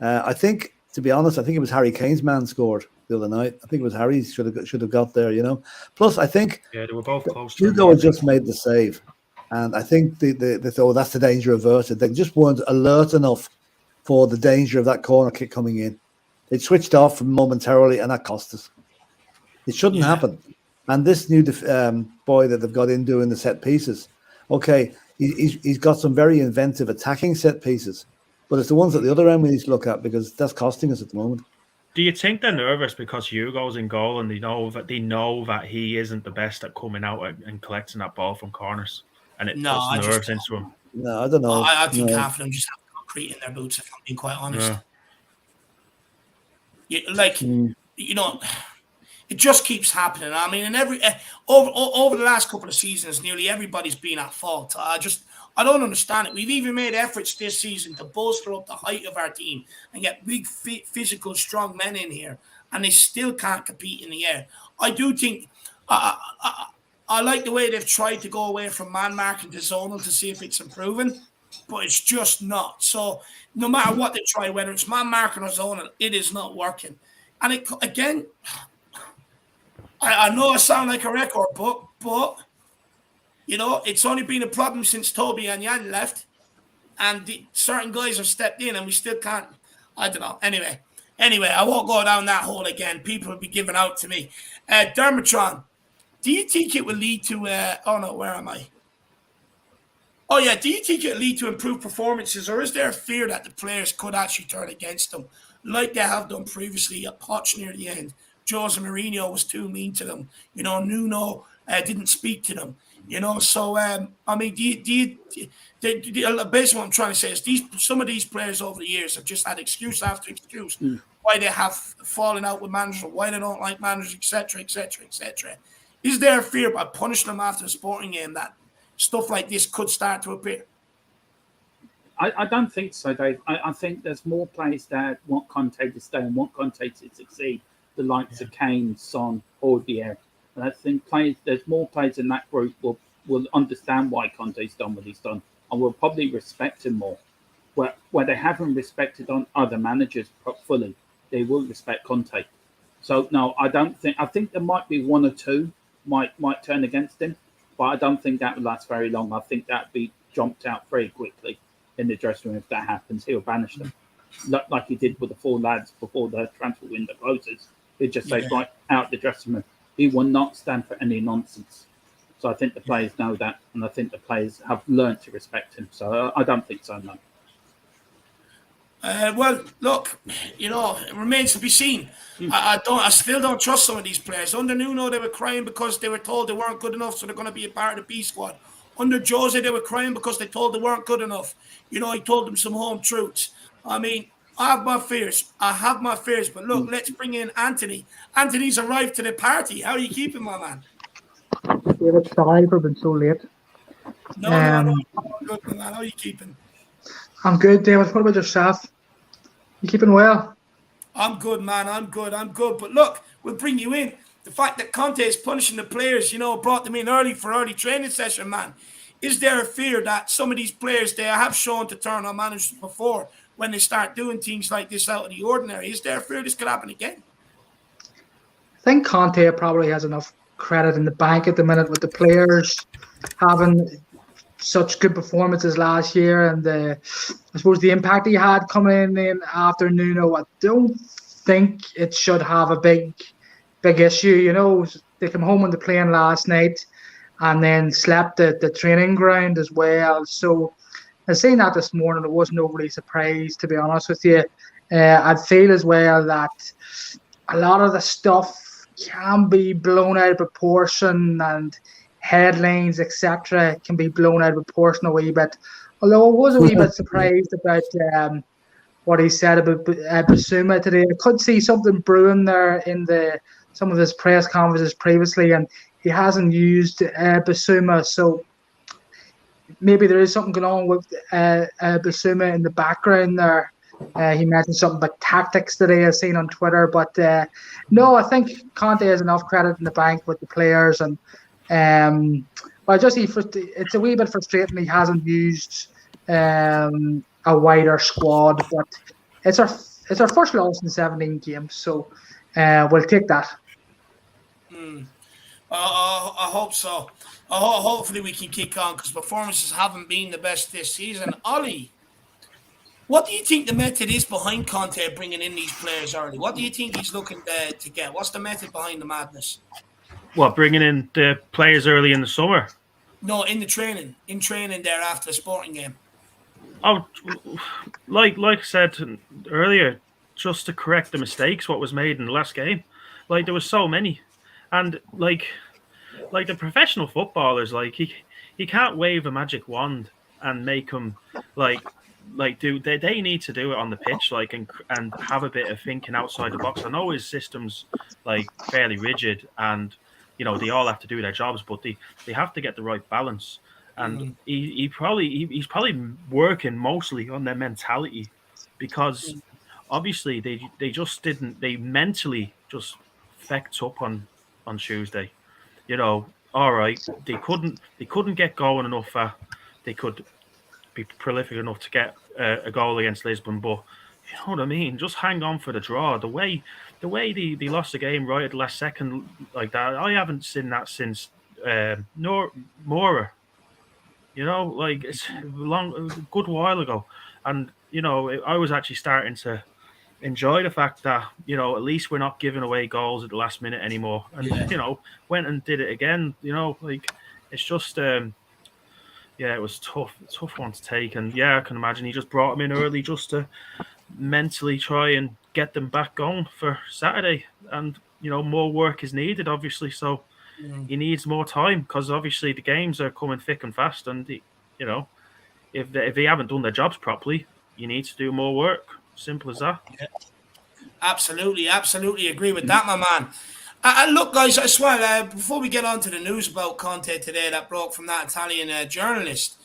[SPEAKER 2] I think, to be honest, it was Harry Kane's man scored the other night. I think it was Harry should have got there. Plus, I think
[SPEAKER 4] they were both close.
[SPEAKER 2] Hugo had just made the save, and I think they thought, that's the danger averted. They just weren't alert enough for the danger of that corner kick coming in. They switched off momentarily, and that cost us. It shouldn't happen. And this new boy that they've got in doing the set pieces, okay, he's got some very inventive attacking set pieces, but it's the ones at the other end we need to look at, because that's costing us at the moment.
[SPEAKER 4] Do you think they're nervous because Hugo's in goal and they know that he isn't the best at coming out and collecting that ball from corners, and it puts nerves into him?
[SPEAKER 2] No, I don't know.
[SPEAKER 1] I think half of them just have concrete in their boots, if I'm being quite honest. It just keeps happening. I mean, and over the last couple of seasons, nearly everybody's been at fault. I don't understand it. We've even made efforts this season to bolster up the height of our team and get big, physical, strong men in here, and they still can't compete in the air. I do think I like the way they've tried to go away from man marking to zonal to see if it's improving, but it's just not. So no matter what they try, whether it's man marking or zonal, it is not working. And it again, I know I sound like a record, but you know, it's only been a problem since Toby and Jan left, and certain guys have stepped in, and we still can't. I don't know. Anyway, I won't go down that hole again. People will be giving out to me. Dermatron, do you think it will lead to? Oh no, where am I? Oh yeah, do you think it will lead to improved performances, or is there a fear that the players could actually turn against them, like they have done previously at Poch near the end? Jose Mourinho was too mean to them. You know, Nuno didn't speak to them. You know, so I mean, basically what I'm trying to say is some of these players over the years have just had excuse after excuse why they have fallen out with managers, why they don't like managers, etc., etc., etc. Is there a fear by punishing them after a sporting game that stuff like this could start to appear?
[SPEAKER 3] I don't think so, Dave. I think there's more players that want Conte to stay and want Conte to succeed, the likes of Kane, Son, Audier. And I think there's more players in that group will understand why Conte's done what he's done and will probably respect him more. Where they haven't respected on other managers fully, they will respect Conte. So no, I think there might be one or two might turn against him, but I don't think that will last very long. I think that'd be jumped out very quickly in the dressing room. If that happens, he'll banish them, like he did with the 4 lads before the transfer window closes. He'd just say, right, out the dressing room. He will not stand for any nonsense. So I think the players know that, and I think the players have learned to respect him. So I don't think so, no.
[SPEAKER 1] Well, look, you know, it remains to be seen. I still don't trust some of these players. Under Nuno, they were crying because they were told they weren't good enough, so they're going to be a part of the B squad. Under Jose, they were crying because they told they weren't good enough. You know, he told them some home truths. I mean, I have my fears. But look, let's bring in Anthony. Anthony's arrived to the party. How are you keeping, my man?
[SPEAKER 5] David, sorry for being so late.
[SPEAKER 1] No. Good, man. How are you keeping?
[SPEAKER 5] I'm good, David. What about yourself? You keeping well?
[SPEAKER 1] I'm good, man. I'm good. But look, we'll bring you in. The fact that Conte is punishing the players, you know, brought them in early for early training session, man. Is there a fear that some of these players, they have shown to turn on managers before when they start doing things like this out of the ordinary? Is there a fear this could happen again?
[SPEAKER 5] I think Conte probably has enough credit in the bank at the minute with the players having such good performances last year, and I suppose the impact he had coming in after Nuno. I don't think it should have a big issue. You know, they came home on the plane last night and then slept at the training ground as well. So I seen that this morning. I wasn't overly surprised, to be honest with you. I feel as well that a lot of the stuff can be blown out of proportion, and headlines, etc., can be blown out of proportion a wee bit. Although I was a wee bit surprised about what he said about Bissouma today. I could see something brewing there in some of his press conferences previously, and he hasn't used Bissouma, so maybe there is something going on with Bissouma in the background there. He mentioned something about tactics today I've seen on Twitter, but no, I think Conte has enough credit in the bank with the players, and it's a wee bit frustrating he hasn't used a wider squad, but it's our first loss in 17 games, so we'll take that.
[SPEAKER 1] I hope so. Hopefully we can kick on, because performances haven't been the best this season. Ollie, what do you think the method is behind Conte bringing in these players early? What do you think he's looking to get? What's the method behind the madness?
[SPEAKER 4] What, bringing in the players early in the summer?
[SPEAKER 1] No, in training there after the sporting game.
[SPEAKER 4] Oh, like I said earlier, just to correct the mistakes what was made in the last game. Like, there was so many, and like the professional footballers, like he can't wave a magic wand and make them do they need to do it on the pitch, like, and have a bit of thinking outside the box. I know his system's like fairly rigid, and you know they all have to do their jobs, but they have to get the right balance. and he's probably working mostly on their mentality, because obviously they just didn't, they mentally just fecked up on Tuesday. All right, they couldn't get going enough. They could be prolific enough to get a goal against Lisbon, but you know what I mean. Just hang on for the draw. The way they lost the game right at the last second like that, I haven't seen that since Mora. Like it's a good while ago, and I was actually starting to enjoy the fact that at least we're not giving away goals at the last minute anymore, and went and did it again. Like it's just it was tough one to take, and I can imagine he just brought him in early just to mentally try and get them back going for Saturday, and more work is needed obviously, so he needs more time, because obviously the games are coming thick and fast, and if they haven't done their jobs properly, you need to do more work. Simple as that.
[SPEAKER 1] Yeah. Absolutely agree with that, my man. Look, guys, I swear, before we get on to the news about Conte today that broke from that Italian journalist,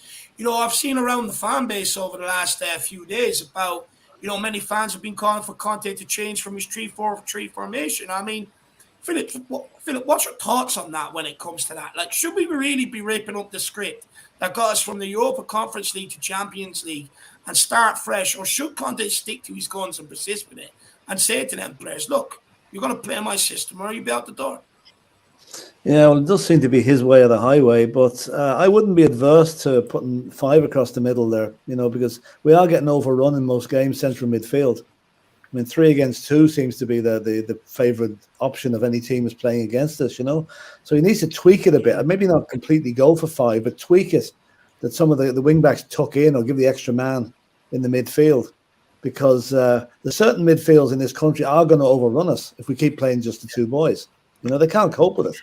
[SPEAKER 1] I've seen around the fan base over the last few days about, many fans have been calling for Conte to change from his 3-4-3 formation. I mean, Philip, what's your thoughts on that when it comes to that? Like, should we really be ripping up the script that got us from the Europa Conference League to Champions League and start fresh, or should Conte stick to his guns and persist with it and say to them players, look, you're going to play my system or you'll be out the door?
[SPEAKER 2] Yeah, well, it does seem to be his way or the highway, but I wouldn't be adverse to putting 5 across the middle there, because we are getting overrun in most games, central midfield. I mean, 3 against 2 seems to be the favourite option of any team is playing against us, So he needs to tweak it a bit. Maybe not completely go for 5, but tweak it that some of the wing-backs tuck in or give the extra man in the midfield, because the certain midfields in this country are going to overrun us if we keep playing just the 2 boys. They can't cope with it.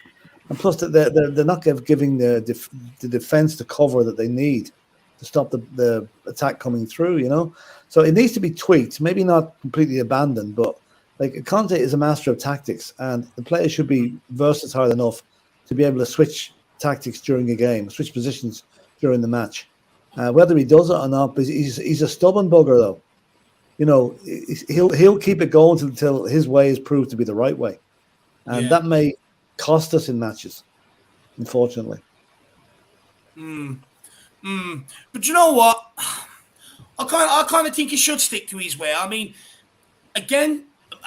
[SPEAKER 2] And plus, they're not giving the defence the cover that they need to stop the attack coming through, So it needs to be tweaked, maybe not completely abandoned, but like Conte is a master of tactics, and the players should be versatile enough to be able to switch tactics during a game, switch positions during the match. Whether he does it or not, but he's a stubborn bugger, though. He'll keep it going until his way is proved to be the right way, and that may cost us in matches, unfortunately.
[SPEAKER 1] But you know what? I kind of think he should stick to his way. I mean, again,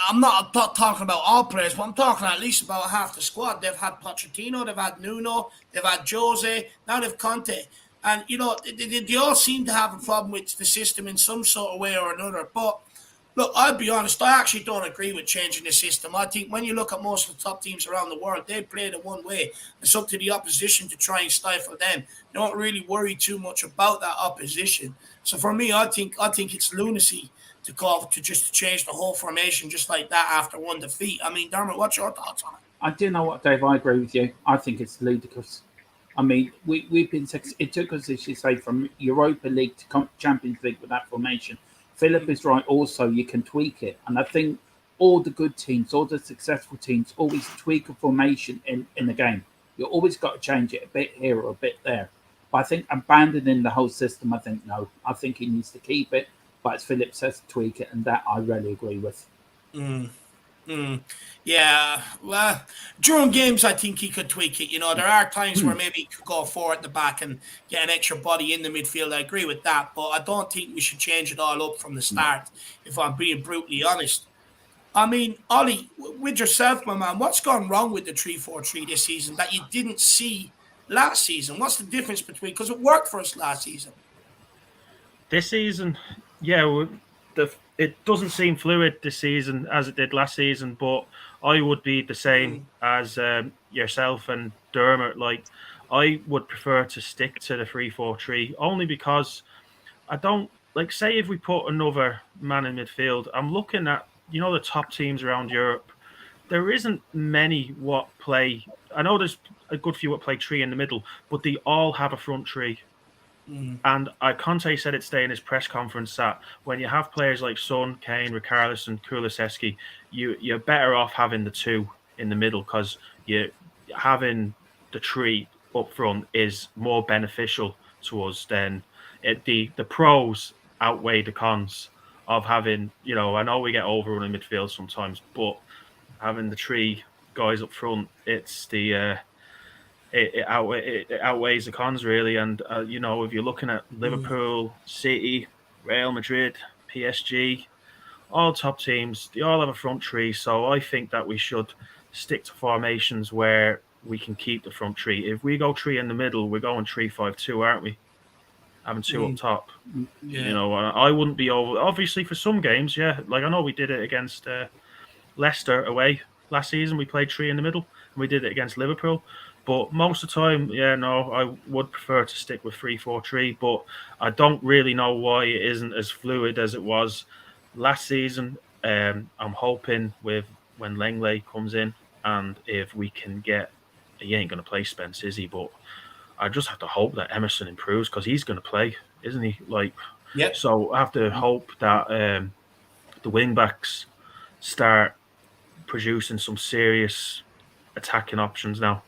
[SPEAKER 1] I'm not talking about all players, but I'm talking at least about half the squad. They've had Pochettino, they've had Nuno, they've had Jose, now they've Conte. And, they all seem to have a problem with the system in some sort of way or another. But, look, I'll be honest, I actually don't agree with changing the system. I think when you look at most of the top teams around the world, they play it one way. It's up to the opposition to try and stifle them. They don't really worry too much about that opposition. So for me, I think it's lunacy to call to just change the whole formation just like that after one defeat. I mean, Dermot, what's your thoughts on it?
[SPEAKER 3] I do know what, Dave. I agree with you. I think it's ludicrous. I mean, we've been. It took us, as you say, from Europa League to Champions League with that formation. Philip is right. Also, you can tweak it, and I think all the good teams, all the successful teams, always tweak a formation in the game. You always got to change it a bit here or a bit there. But I think abandoning the whole system, I think no. I think he needs to keep it. But as Philip says, tweak it, and that I really agree with.
[SPEAKER 1] Yeah, well, during games, I think he could tweak it. There are times where maybe he could go forward at the back and get an extra body in the midfield. I agree with that, but I don't think we should change it all up from the start, if I'm being brutally honest. I mean, Ollie, with yourself, my man, what's gone wrong with the 3-4-3 this season that you didn't see last season? What's the difference between, because it worked for us last season?
[SPEAKER 4] This season, it doesn't seem fluid this season as it did last season, but I would be the same as yourself and Dermot. Like, I would prefer to stick to the 3-4-3 only because I don't like, say if we put another man in midfield, I'm looking at the top teams around Europe. There isn't many what play. I know there's a good few what play 3 in the middle, but they all have a front 3. And Conte said it today in his press conference that when you have players like Son, Kane, Richarlison, Kulusevski, you're better off having the 2 in the middle, because you're having the 3 up front is more beneficial to us than the pros outweigh the cons of having, I know we get overrun in midfield sometimes, but having the 3 guys up front, it's it outweighs the cons really. And if you're looking at Liverpool, City, Real Madrid, PSG, all top teams, they all have a front 3. So I think that we should stick to formations where we can keep the front 3. If we go 3 in the middle, we're going 3-5-2, aren't we? Having 2 up top.
[SPEAKER 1] Yeah.
[SPEAKER 4] I wouldn't be over. Obviously, for some games, yeah. Like I know we did it against Leicester away last season. We played 3 in the middle, and we did it against Liverpool. But most of the time, I would prefer to stick with 3-4-3. But I don't really know why it isn't as fluid as it was last season. I'm hoping with when Langley comes in, and if we can get, he ain't going to play Spence, is he? But I just have to hope that Emerson improves because he's going to play, isn't he?
[SPEAKER 1] Yep.
[SPEAKER 4] So I have to hope that the wing backs start producing some serious attacking options now,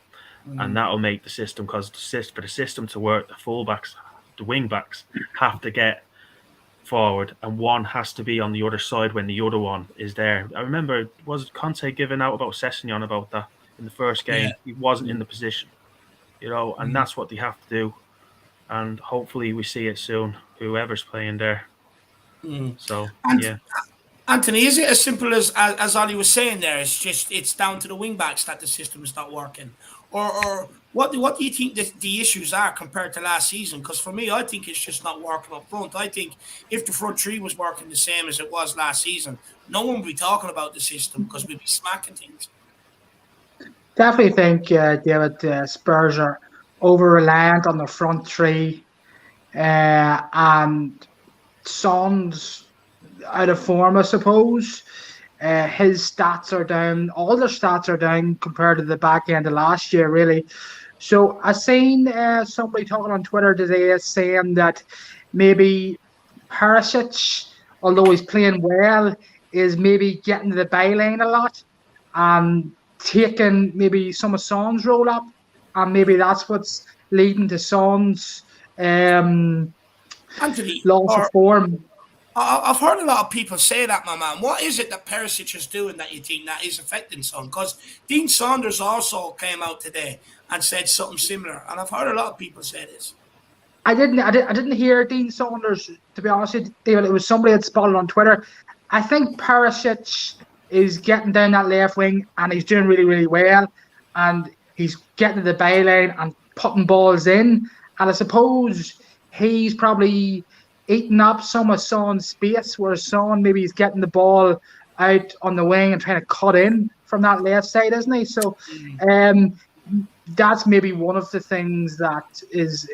[SPEAKER 4] and that'll make the system, because for the system to work, the fullbacks, the wing backs have to get forward, and one has to be on the other side when the other one is there. I remember, was Conte giving out about Sessegnon about that in the first game? Yeah. He wasn't in the position, and that's what they have to do. And hopefully we see it soon, whoever's playing there. So, yeah.
[SPEAKER 1] Anthony, is it as simple as Ollie was saying there? It's down to the wing backs that the system is not working, or what do you think the issues are compared to last season? Because for me, I think it's just not working up front. I think if the front 3 was working the same as it was last season, no one would be talking about the system because we'd be smacking things.
[SPEAKER 5] Definitely think, David, Spurs are over-reliant on the front 3, and Son's out of form, I suppose. His stats are down. All their stats are down compared to the back end of last year, really. So I seen somebody talking on Twitter today saying that maybe Perisic, although he's playing well, is maybe getting to the byline a lot and taking maybe some of Son's roll up, and maybe that's what's leading to Son's
[SPEAKER 1] Anthony,
[SPEAKER 5] loss of form.
[SPEAKER 1] I've heard a lot of people say that, my man. What is it that Perisic is doing that you think that is affecting Son? Because Dean Saunders also came out today and said something similar, and I've heard a lot of people say this.
[SPEAKER 5] I didn't hear Dean Saunders, to be honest with you, David. It was somebody that spotted on Twitter. I think Perisic is getting down that left wing, and he's doing really, really well, and he's getting to the byline and putting balls in. And I suppose he's probably eating up some of Son's space, whereas Son maybe he's getting the ball out on the wing and trying to cut in from that left side, isn't he? So that's maybe one of the things that is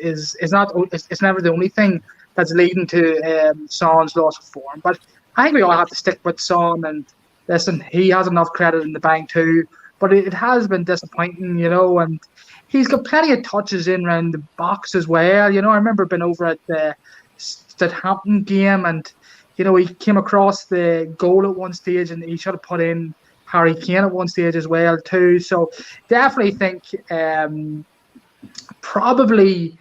[SPEAKER 5] not, it's never the only thing that's leading to Son's loss of form. But I think we all have to stick with Son, and listen, he has enough credit in the bank too, but it has been disappointing, and he's got plenty of touches in around the box as well. I remember being over at the Southampton game, and he came across the goal at one stage, and he should have put in Harry Kane at one stage as well too. So definitely think probably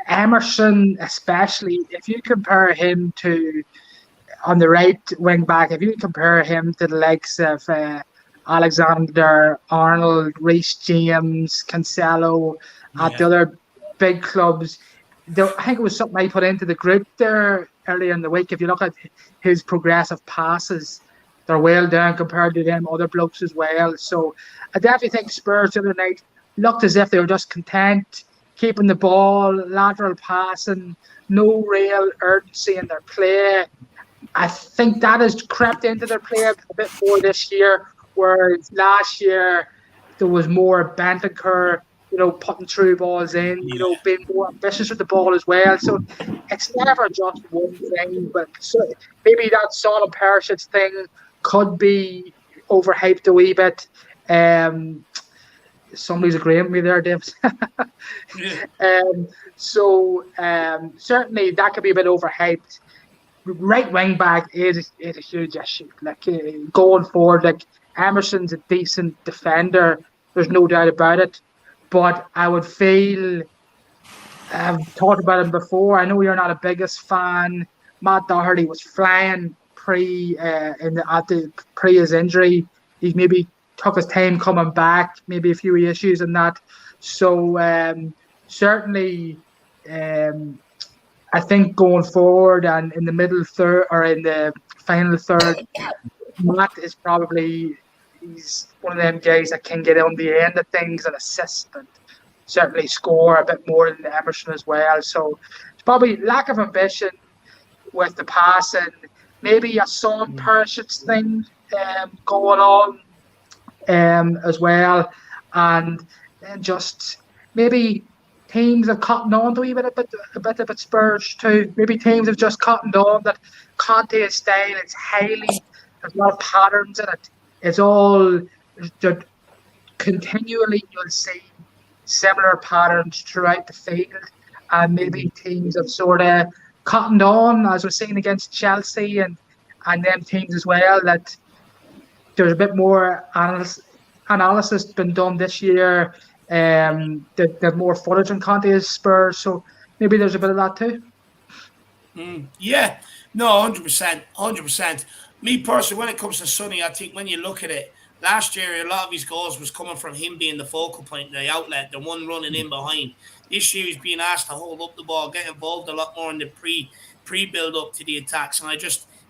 [SPEAKER 5] Emerson, especially if you compare him to on the right wing back, if you compare him to the likes of Alexander Arnold, Reece James, Cancelo at the other big clubs. I think it was something I put into the group there earlier in the week. If you look at his progressive passes, they're well down compared to them other blokes as well. So I definitely think Spurs the other night looked as if they were just content, keeping the ball, lateral passing, no real urgency in their play. I think that has crept into their play a bit more this year, whereas last year there was more Bentancur, putting through balls in, being more ambitious with the ball as well. So it's never just one thing, but maybe that Son and Perisic thing could be overhyped a wee bit. Somebody's agreeing with me there, Dave. Certainly that could be a bit overhyped. Right wing back is a huge issue. Going forward, Emerson's a decent defender. There's no doubt about it. but I would feel. I've talked about him before. I know you're not a biggest fan. Matt Doherty was flying pre his injury. He maybe took his time coming back. Maybe a few issues in that. So certainly, I think going forward and in the middle third or in the final third, Matt is he's one of them guys that can get on the end of things and assist and certainly score a bit more than Emerson as well. So it's probably lack of ambition with the passing, maybe a Son Perisic thing going on as well, and then just maybe teams have cottoned on to a bit of Spurs too. Maybe teams have just cottoned on that Conte's style. It's highly, there's a lot of patterns in it. It's all continually you'll see similar patterns throughout the field, and maybe teams have sort of cottoned on, as we're seeing against Chelsea and them teams as well, that there's a bit more analysis been done this year. They've more footage on Conte's Spurs, so maybe there's a bit of that too.
[SPEAKER 1] Yeah, no, 100%. Me personally, when it comes to Sonny, I think when you look at it, last year a lot of his goals was coming from him being the focal point, the outlet, the one running in behind. This year he's being asked to hold up the ball, get involved a lot more in the pre-build up to the attacks, and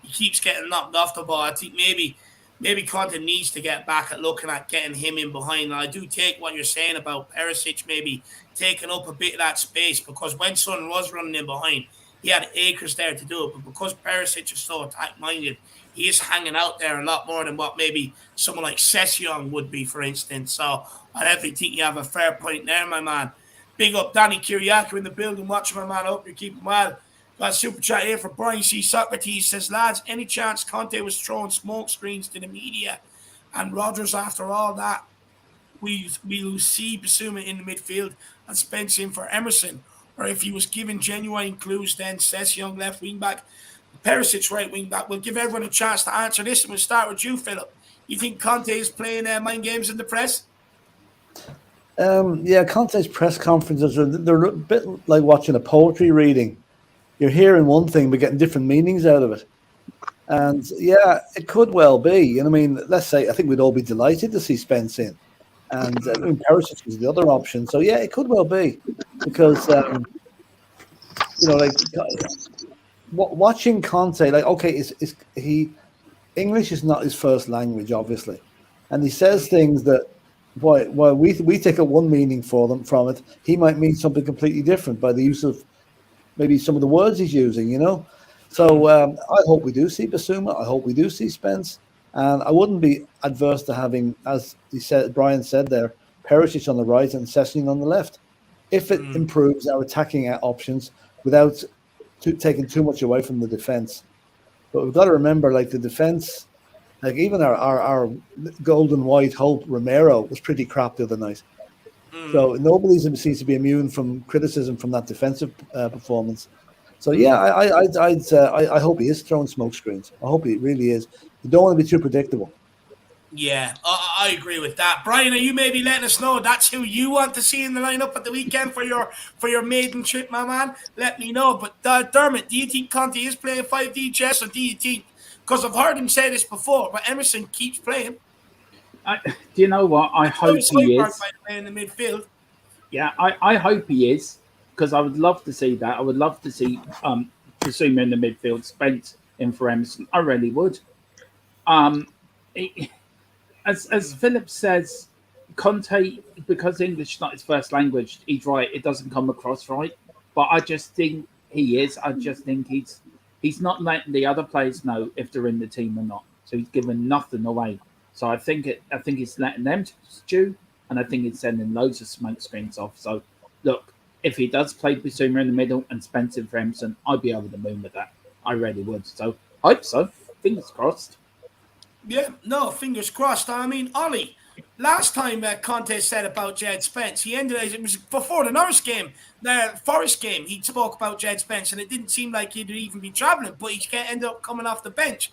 [SPEAKER 1] he keeps getting knocked off the ball. I think maybe Conte needs to get back at looking at getting him in behind. And I do take what you're saying about Perisic maybe taking up a bit of that space, because when Son was running in behind, he had acres there to do it. But because Perisic is so attack-minded, he is hanging out there a lot more than what maybe someone like Session would be, for instance. So I definitely think you have a fair point there, my man. Big up Danny Kiriakou in the building. Watch my man. I hope you're keeping well. Got a super chat here for Brian C. Socrates. Says, lads, any chance Conte was throwing smoke screens to the media and Rodgers after all that? We'll see Bissouma in the midfield and Spence in for Emerson. Or if he was given genuine clues, then Session left wing back, Perisic right wing back. We'll give everyone a chance to answer this, and we'll start with you, Philip. You think Conte is playing mind games in the press?
[SPEAKER 2] Yeah, Conte's press conferences they're a bit like watching a poetry reading. You're hearing one thing but getting different meanings out of it. And yeah, it could well be. And I mean, let's say I think we'd all be delighted to see Spence in, and Perisic was the other option. So yeah, it could well be, because watching Conte, like, okay, English is not his first language, obviously, and he says things that while we take a one meaning from it, he might mean something completely different by the use of maybe some of the words he's using, So I hope we do see Bissouma. I hope we do see Spence, and I wouldn't be adverse to having, as Brian said there, Perisic on the right and Sessegnon on the left, if it improves our attacking options without taking too much away from the defense. But we've got to remember, like, the defense, like even our golden white hope Romero was pretty crap the other night. So nobody seems to be immune from criticism from that defensive performance. So yeah, I hope he is throwing smoke screens. I hope he really is. You don't want to be too predictable.
[SPEAKER 1] Yeah, I agree with that. Brian, are you maybe letting us know that's who you want to see in the lineup at the weekend for your maiden trip, my man? Let me know. But Dermot, do you think Conte is playing 5D, or do you think, because I've heard him say this before, but Emerson keeps playing?
[SPEAKER 3] Do you know what? I hope he is.
[SPEAKER 1] In the midfield.
[SPEAKER 3] Yeah, I hope he is, because I would love to see that. I would love to see Bissouma in the midfield, Spence in for Emerson. I really would. As Philip says, Conte, because English is not his first language, he's right. It doesn't come across right. But I just think he is. I just think he's not letting the other players know if they're in the team or not. So he's giving nothing away. So I think he's letting them stew, and I think he's sending loads of smoke screens off. So look, if he does play Bissouma in the middle and Spencer for Emerson, I'd be over the moon with that. I really would. So I hope so. Fingers crossed.
[SPEAKER 1] Yeah, no, fingers crossed. I mean, Ollie, last time Conte said about Jed Spence, it was before the Norwich game, the Forest game, he spoke about Jed Spence, and it didn't seem like he'd even be travelling, but he ended up coming off the bench.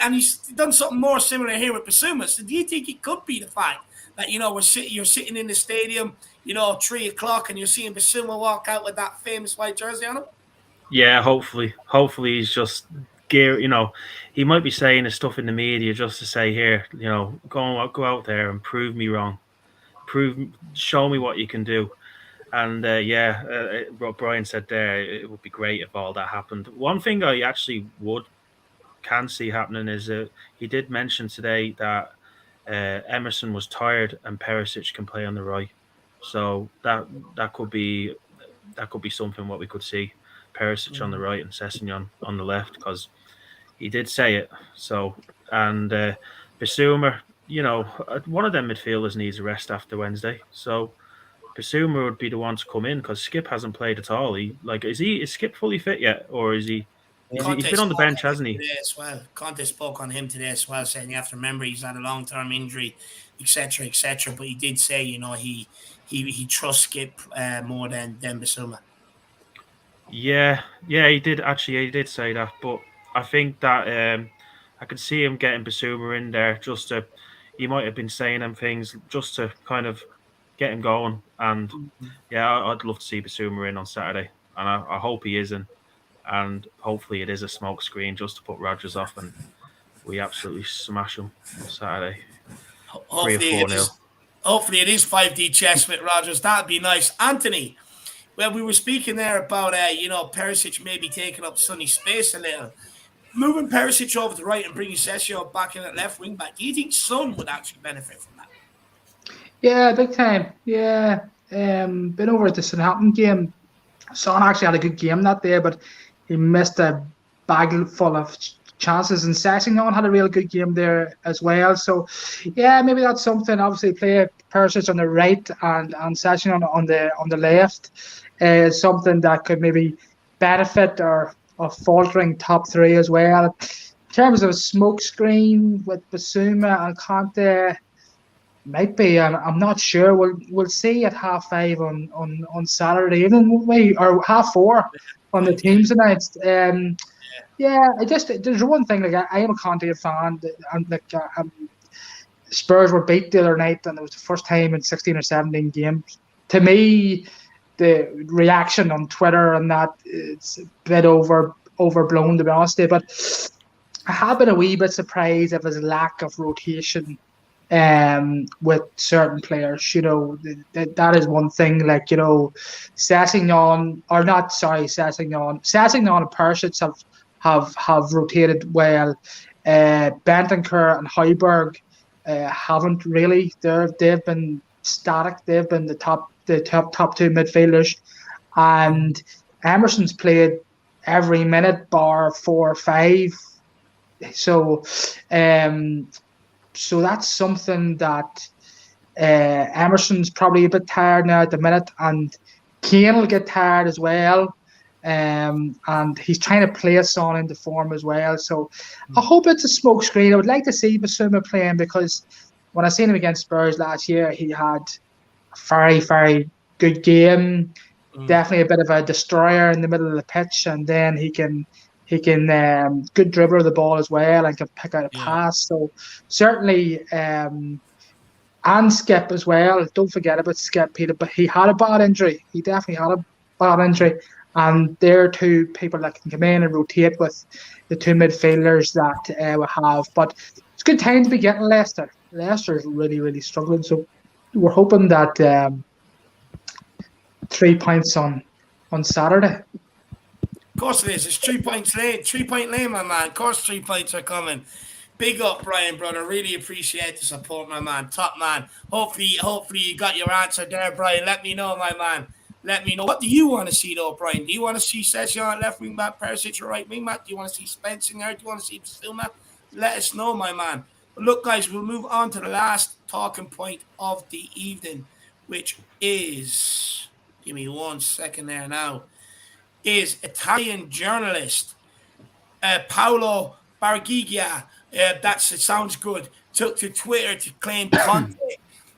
[SPEAKER 1] And he's done something more similar here with Bissouma. So do you think it could be the fact that, you're sitting in the stadium, 3 o'clock, and you're seeing Bissouma walk out with that famous white jersey on him?
[SPEAKER 4] Yeah, hopefully he's just gear. He might be saying his stuff in the media just to say, here, go out there and prove me wrong, show me what you can do. And what Brian said there, it would be great if all that happened. One thing I actually can see happening is he did mention today that Emerson was tired and Perisic can play on the right, so that could be something what we could see. Perisic on the right and Sessegnon on the left, because he did say it. So, and Bissouma, one of them midfielders needs a rest after Wednesday. So Bissouma would be the one to come in, because Skip hasn't played at all. Is Skip fully fit yet, or is he? He's been on the bench, hasn't he?
[SPEAKER 1] As well. Conte spoke on him today as well, saying you have to remember he's had a long-term injury, etc., etc. But he did say, he trusts Skip more than Bissouma.
[SPEAKER 4] Yeah, he did actually. He did say that, but I think that I could see him getting Bissouma in there just to. He might have been saying them things just to kind of get him going. And I'd love to see Bissouma in on Saturday, and I hope he is in. And hopefully it is a smoke screen just to put Rodgers off, and we absolutely smash him on Saturday.
[SPEAKER 1] Hopefully it is 5D chess with Rodgers. That'd be nice. Anthony, well, we were speaking there about, Perisic maybe taking up Sonny's space a little. Moving Perisic over to the right and bringing Sessegnon back in at left wing back, do you think Son would actually benefit from that?
[SPEAKER 5] Yeah, big time. Yeah. Been over at the Southampton game. Son actually had a good game that day, but he missed a bag full of chances, and Sessegnon had a real good game there as well. So, yeah, maybe that's something. Obviously, play Perisic on the right and Sessegnon on the left. Something that could maybe benefit or a faltering top three as well. In terms of a smoke screen with Bissouma and Conte, might be. I'm not sure. We'll see at 5:30 on Saturday evening, won't we? Or 4:30 on the teams announced. There's one thing. Like, I am a Conte fan, and Spurs were beat the other night, and it was the first time in 16 or 17 games. To me, the reaction on Twitter and that, it's a bit overblown, to be honest. But I have been a wee bit surprised of his lack of rotation with certain players. That is one thing. Like, Sessegnon and Perisic have rotated well. Bentancur and Højbjerg haven't really. They've been static. They've been the top two midfielders, and Emerson's played every minute bar 4 or 5. So that's something that Emerson's probably a bit tired now at the minute, and Kane will get tired as well. And he's trying to play Son into form as well. So I hope it's a smoke screen. I would like to see Bissouma playing, because when I seen him against Spurs last year, he had a very, very good game. Definitely a bit of a destroyer in the middle of the pitch, and then he can good dribbler of the ball as well, and can pick out a pass. So certainly, and Skip as well. Don't forget about Skip, Peter. But he had a bad injury. He definitely had a bad injury. And they're two people that can come in and rotate with the two midfielders that we have. But it's a good time to be getting Leicester. Leicester is really, really struggling. So we're hoping that 3 points on Saturday.
[SPEAKER 1] Of course it is. It's 3 points late. 3 point lane, my man. Of course 3 points are coming. Big up, Brian, brother. Really appreciate the support, my man. Top man. Hopefully you got your answer there, Brian. Let me know, my man. Let me know. What do you want to see, though, Brian? Do you want to see Sessegnon at left wing back, Perisic at right wing back? Do you want to see Spencer there? Do you want to see Bissouma? Let us know, my man. But look, guys, we'll move on to the last talking point of the evening, which is, give me 1 second there now, is Italian journalist Paolo Bargiglia. It sounds good. Took to Twitter to claim Conte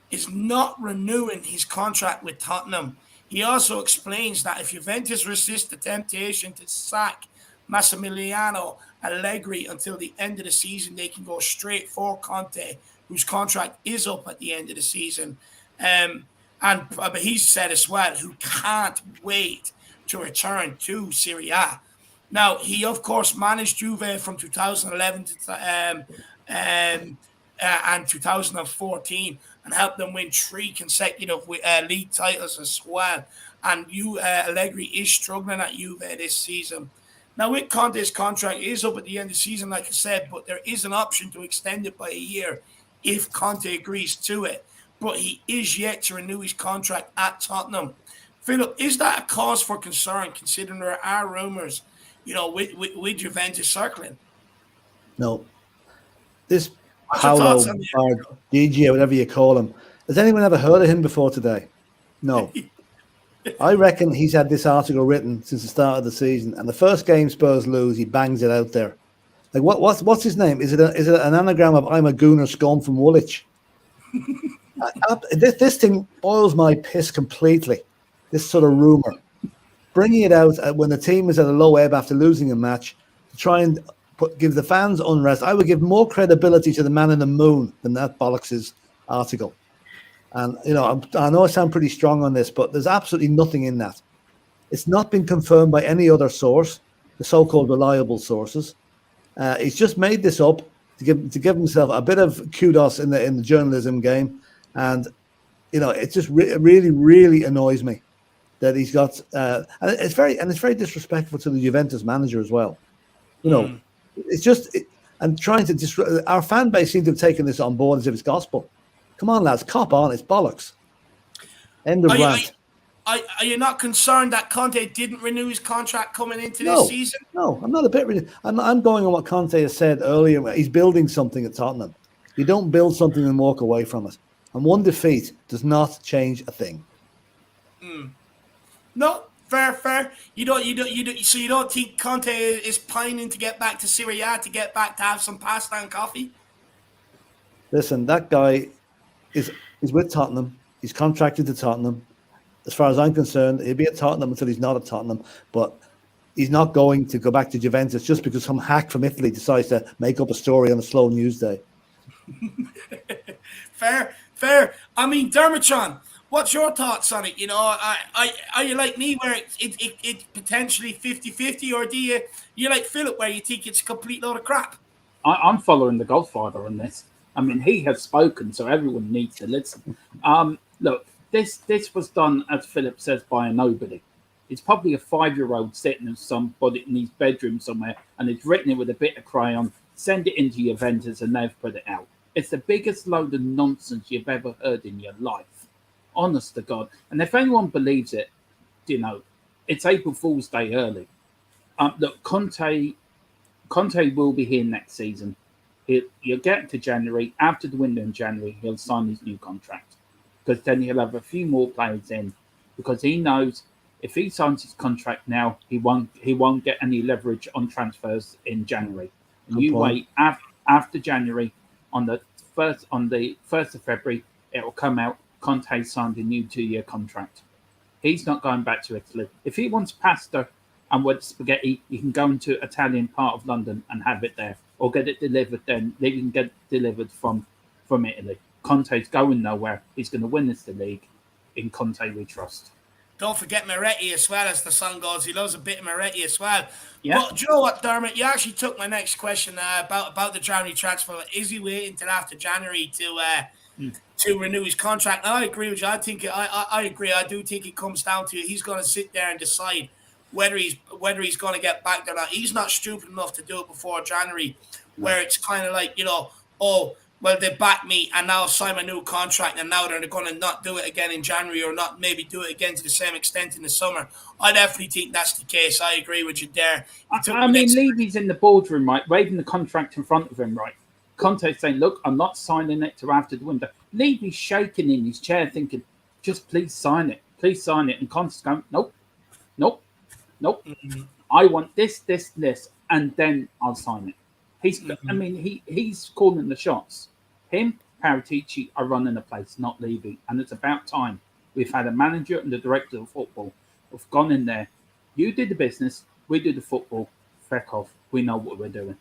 [SPEAKER 1] is not renewing his contract with Tottenham. He also explains that if Juventus resist the temptation to sack Massimiliano Allegri until the end of the season. They can go straight for Conte, whose contract is up at the end of the season. But he's said as well, who can't wait to return to Serie A. Now, he, of course, managed Juve from 2011 to and 2014 and helped them win 3 consecutive league titles as well. And Allegri is struggling at Juve this season. Now, with Conte's contract is up at the end of the season, like I said, but there is an option to extend it by a year if Conte agrees to it. But he is yet to renew his contract at Tottenham. Philip, is that a cause for concern, considering there are rumours, with Juventus circling?
[SPEAKER 2] No. This Paolo, or DJ, whatever you call him, has anyone ever heard of him before today? No. I reckon he's had this article written since the start of the season, and the first game Spurs lose, he bangs it out there. Like, what's his name? Is it an anagram of I'm a gooner scum from Woolwich? This thing boils my piss completely. This sort of rumor, bringing it out when the team is at a low ebb after losing a match to try and give the fans unrest. I would give more credibility to the man in the moon than that bollocks' article. And, I know I sound pretty strong on this, but there's absolutely nothing in that. It's not been confirmed by any other source, the so-called reliable sources. He's just made this up to give himself a bit of kudos in the journalism game. And, it just really, really annoys me that he's got, and it's very disrespectful to the Juventus manager as well. It's just, and trying to our fan base seem to have taken this on board as if it's gospel. Come on, lads, cop on. It's bollocks. End of rant.
[SPEAKER 1] Are you not concerned that Conte didn't renew his contract coming into this season? No,
[SPEAKER 2] I'm not a bit really. I'm going on what Conte has said earlier. He's building something at Tottenham. You don't build something and walk away from it. And one defeat does not change a thing.
[SPEAKER 1] No, fair. So you don't think Conte is pining to get back to Serie A, to get back to have some pasta and coffee?
[SPEAKER 2] Listen, that guy is with Tottenham. He's contracted to Tottenham. As far as I'm concerned, he'll be at Tottenham until he's not at Tottenham. But he's not going to go back to Juventus just because some hack from Italy decides to make up a story on a slow news day.
[SPEAKER 1] Fair. I mean, Dermotron, what's your thoughts on it? Are you like me where it's potentially 50-50, or do you like Philip where you think it's a complete load of crap?
[SPEAKER 3] I'm following the Godfather on this. I mean, he has spoken, so everyone needs to listen. Look, this was done, as Philip says, by a nobody. It's probably a 5-year-old sitting in somebody in his bedroom somewhere, and it's written it with a bit of crayon, send it into Juventus, and they've put it out. It's the biggest load of nonsense you've ever heard in your life. Honest to God. And if anyone believes it, it's April Fool's Day early. Look, Conte will be here next season. You'll get to January. After the window in January, he'll sign his new contract. Because then he'll have a few more players in. Because he knows if he signs his contract now, he won't get any leverage on transfers in January. And you wait after January, on the 1st of February, it will come out. Conte signed a new 2-year contract. He's not going back to Italy. If he wants pasta and wants spaghetti, you can go into Italian part of London and have it there, or get it delivered. Then they can get it delivered from Italy. Conte's going nowhere. He's going to win this league. In Conte we trust.
[SPEAKER 1] Don't forget Moretti as well, as the song goes. He loves a bit of Moretti as well.
[SPEAKER 3] Yeah.
[SPEAKER 1] But do you know what, Dermot? You actually took my next question about the January transfer. Is he waiting until after January to renew his contract? And I agree with you. I agree. I do think it comes down to he's going to sit there and decide whether he's going to get back there or not. He's not stupid enough to do it before January, where it's kind of like, well, they backed me and now I'll sign my new contract, and now they're going to not do it again in January, or not maybe do it again to the same extent in the summer. I definitely think that's the case. I agree with you there.
[SPEAKER 3] Levy's in the boardroom, right, waving the contract in front of him, right? Conte's saying, look, I'm not signing it till after the window. Levy's shaking in his chair thinking, just please sign it. Please sign it. And Conte's going, nope. Mm-hmm. I want this, and then I'll sign it. He's calling the shots. Him, Paratici are running the place, not Levy. And it's about time. We've had a manager and the director of football who've gone in there. You did the business, we do the football. feck off. We know what we're doing.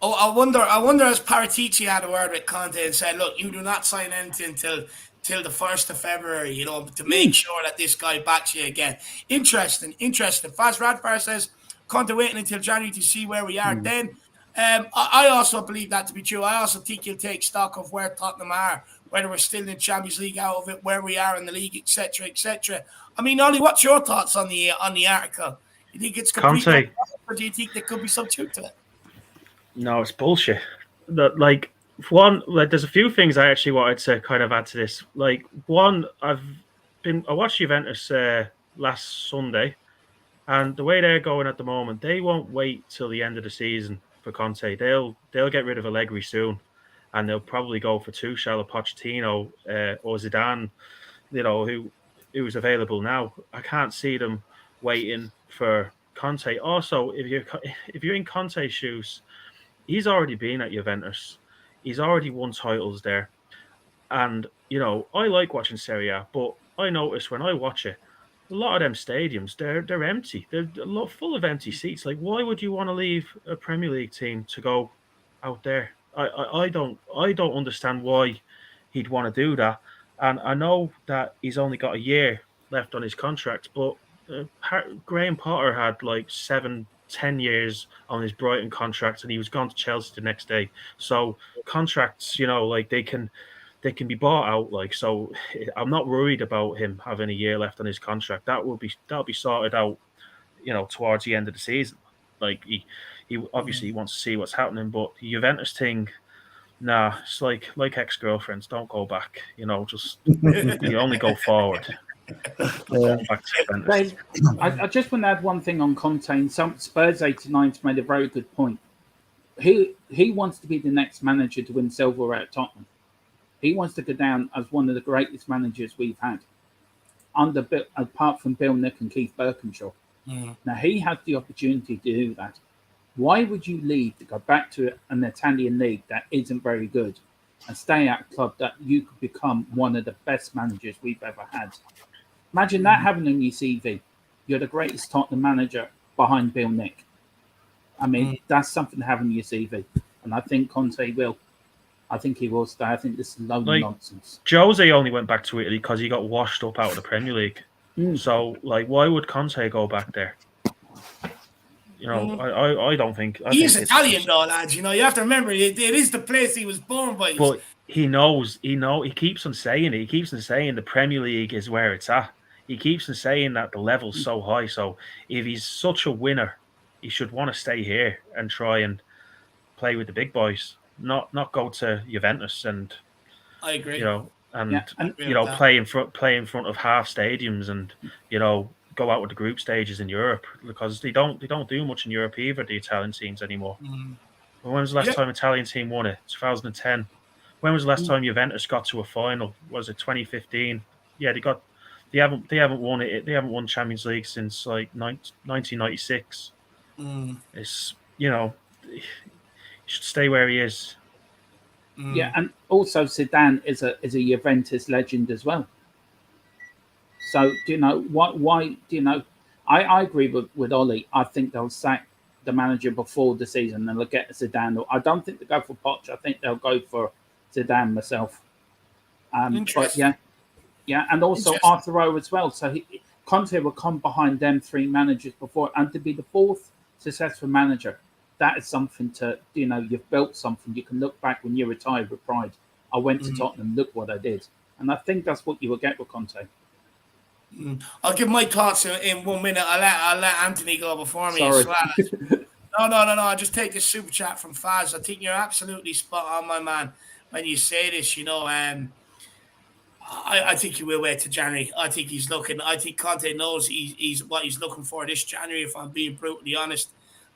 [SPEAKER 1] Oh, I wonder as Paratici had a word with Conte and said, look, you do not sign anything till the 1st of February, to make sure that this guy backs you again. Interesting. Faz Radfar says, Conte waiting until January to see where we are then. I also believe that to be true. I also think he'll take stock of where Tottenham are, whether we're still in the Champions League, out of it, where we are in the league, etc., etc. I mean, Ollie, what's your thoughts on the article? You think it's completely, or do you think there could be some truth to it?
[SPEAKER 4] No, it's bullshit. There's a few things I actually wanted to kind of add to this. Like, one, I watched Juventus last Sunday, and the way they're going at the moment, they won't wait till the end of the season for Conte. They'll get rid of Allegri soon, and they'll probably go for Tuchel or Pochettino or Zidane, who's available now. I can't see them waiting for Conte. Also, if you're in Conte's shoes, he's already been at Juventus. He's already won titles there. And, I like watching Serie A, but I notice when I watch it, a lot of them stadiums, they're empty. They're full of empty seats. Like, why would you want to leave a Premier League team to go out there? I don't understand why he'd want to do that. And I know that he's only got a year left on his contract, but Graham Potter had like 7-10 years on his Brighton contract, and he was gone to Chelsea the next day. So contracts, they can be bought out. Like, so I'm not worried about him having a year left on his contract. That'll be sorted out, towards the end of the season. Like, he obviously wants to see what's happening, but the Juventus thing, nah, it's like ex-girlfriends. Don't go back. Just you only go forward.
[SPEAKER 3] Dave, I just want to add one thing on Conte. And some Spurs 89's made a very good point. He wants to be the next manager to win silverware at Tottenham. He wants to go down as one of the greatest managers we've had, apart from Bill Nick and Keith Birkinshaw. Now, he has the opportunity to do that. Why would you leave to go back to an Italian league that isn't very good and stay at a club that you could become one of the best managers we've ever had? Imagine that having on your CV. You're the greatest Tottenham manager behind Bill Nick. I mean, that's something to have on your CV. And I think Conte will. I think he will stay. I think this is load of nonsense.
[SPEAKER 4] Jose only went back to Italy because he got washed up out of the Premier League. So, why would Conte go back there? I don't think...
[SPEAKER 1] He's Italian, though, lads. You have to remember, it is the place he was born by.
[SPEAKER 4] But he knows. He keeps on saying it. He keeps on saying the Premier League is where it's at. He keeps on saying that the level's so high. So, if he's such a winner, he should want to stay here and try and play with the big boys. Not go to Juventus and...
[SPEAKER 1] I agree.
[SPEAKER 4] Play in front of half stadiums and, go out with the group stages in Europe, because they don't do much in Europe either, the Italian teams anymore. When was the last time Italian team won it? 2010. When was the last time Juventus got to a final? Was it 2015? Yeah, they haven't won it. They haven't won Champions League since like 1996. It's he should stay where he is.
[SPEAKER 3] Yeah, and also Zidane is a Juventus legend as well. So, why I agree with Ollie. I think they'll sack the manager before the season and they'll get Zidane. I don't think they'll go for Poch. I think they'll go for Zidane myself. But yeah, and also Arthur Rowe as well. So Conte will come behind them three managers before, and to be the fourth successful manager, that is something to, you've built something. You can look back when you retired with pride. I went to Tottenham, look what I did. And I think that's what you will get with Conte.
[SPEAKER 1] I'll give my thoughts in 1 minute. I'll let Anthony go before me.
[SPEAKER 3] Sorry.
[SPEAKER 1] No. I'll just take this super chat from Faz. I think you're absolutely spot on, my man, when you say this. I think he will wait to January. I think he's looking. I think Conte knows he's what he's looking for this January, if I'm being brutally honest.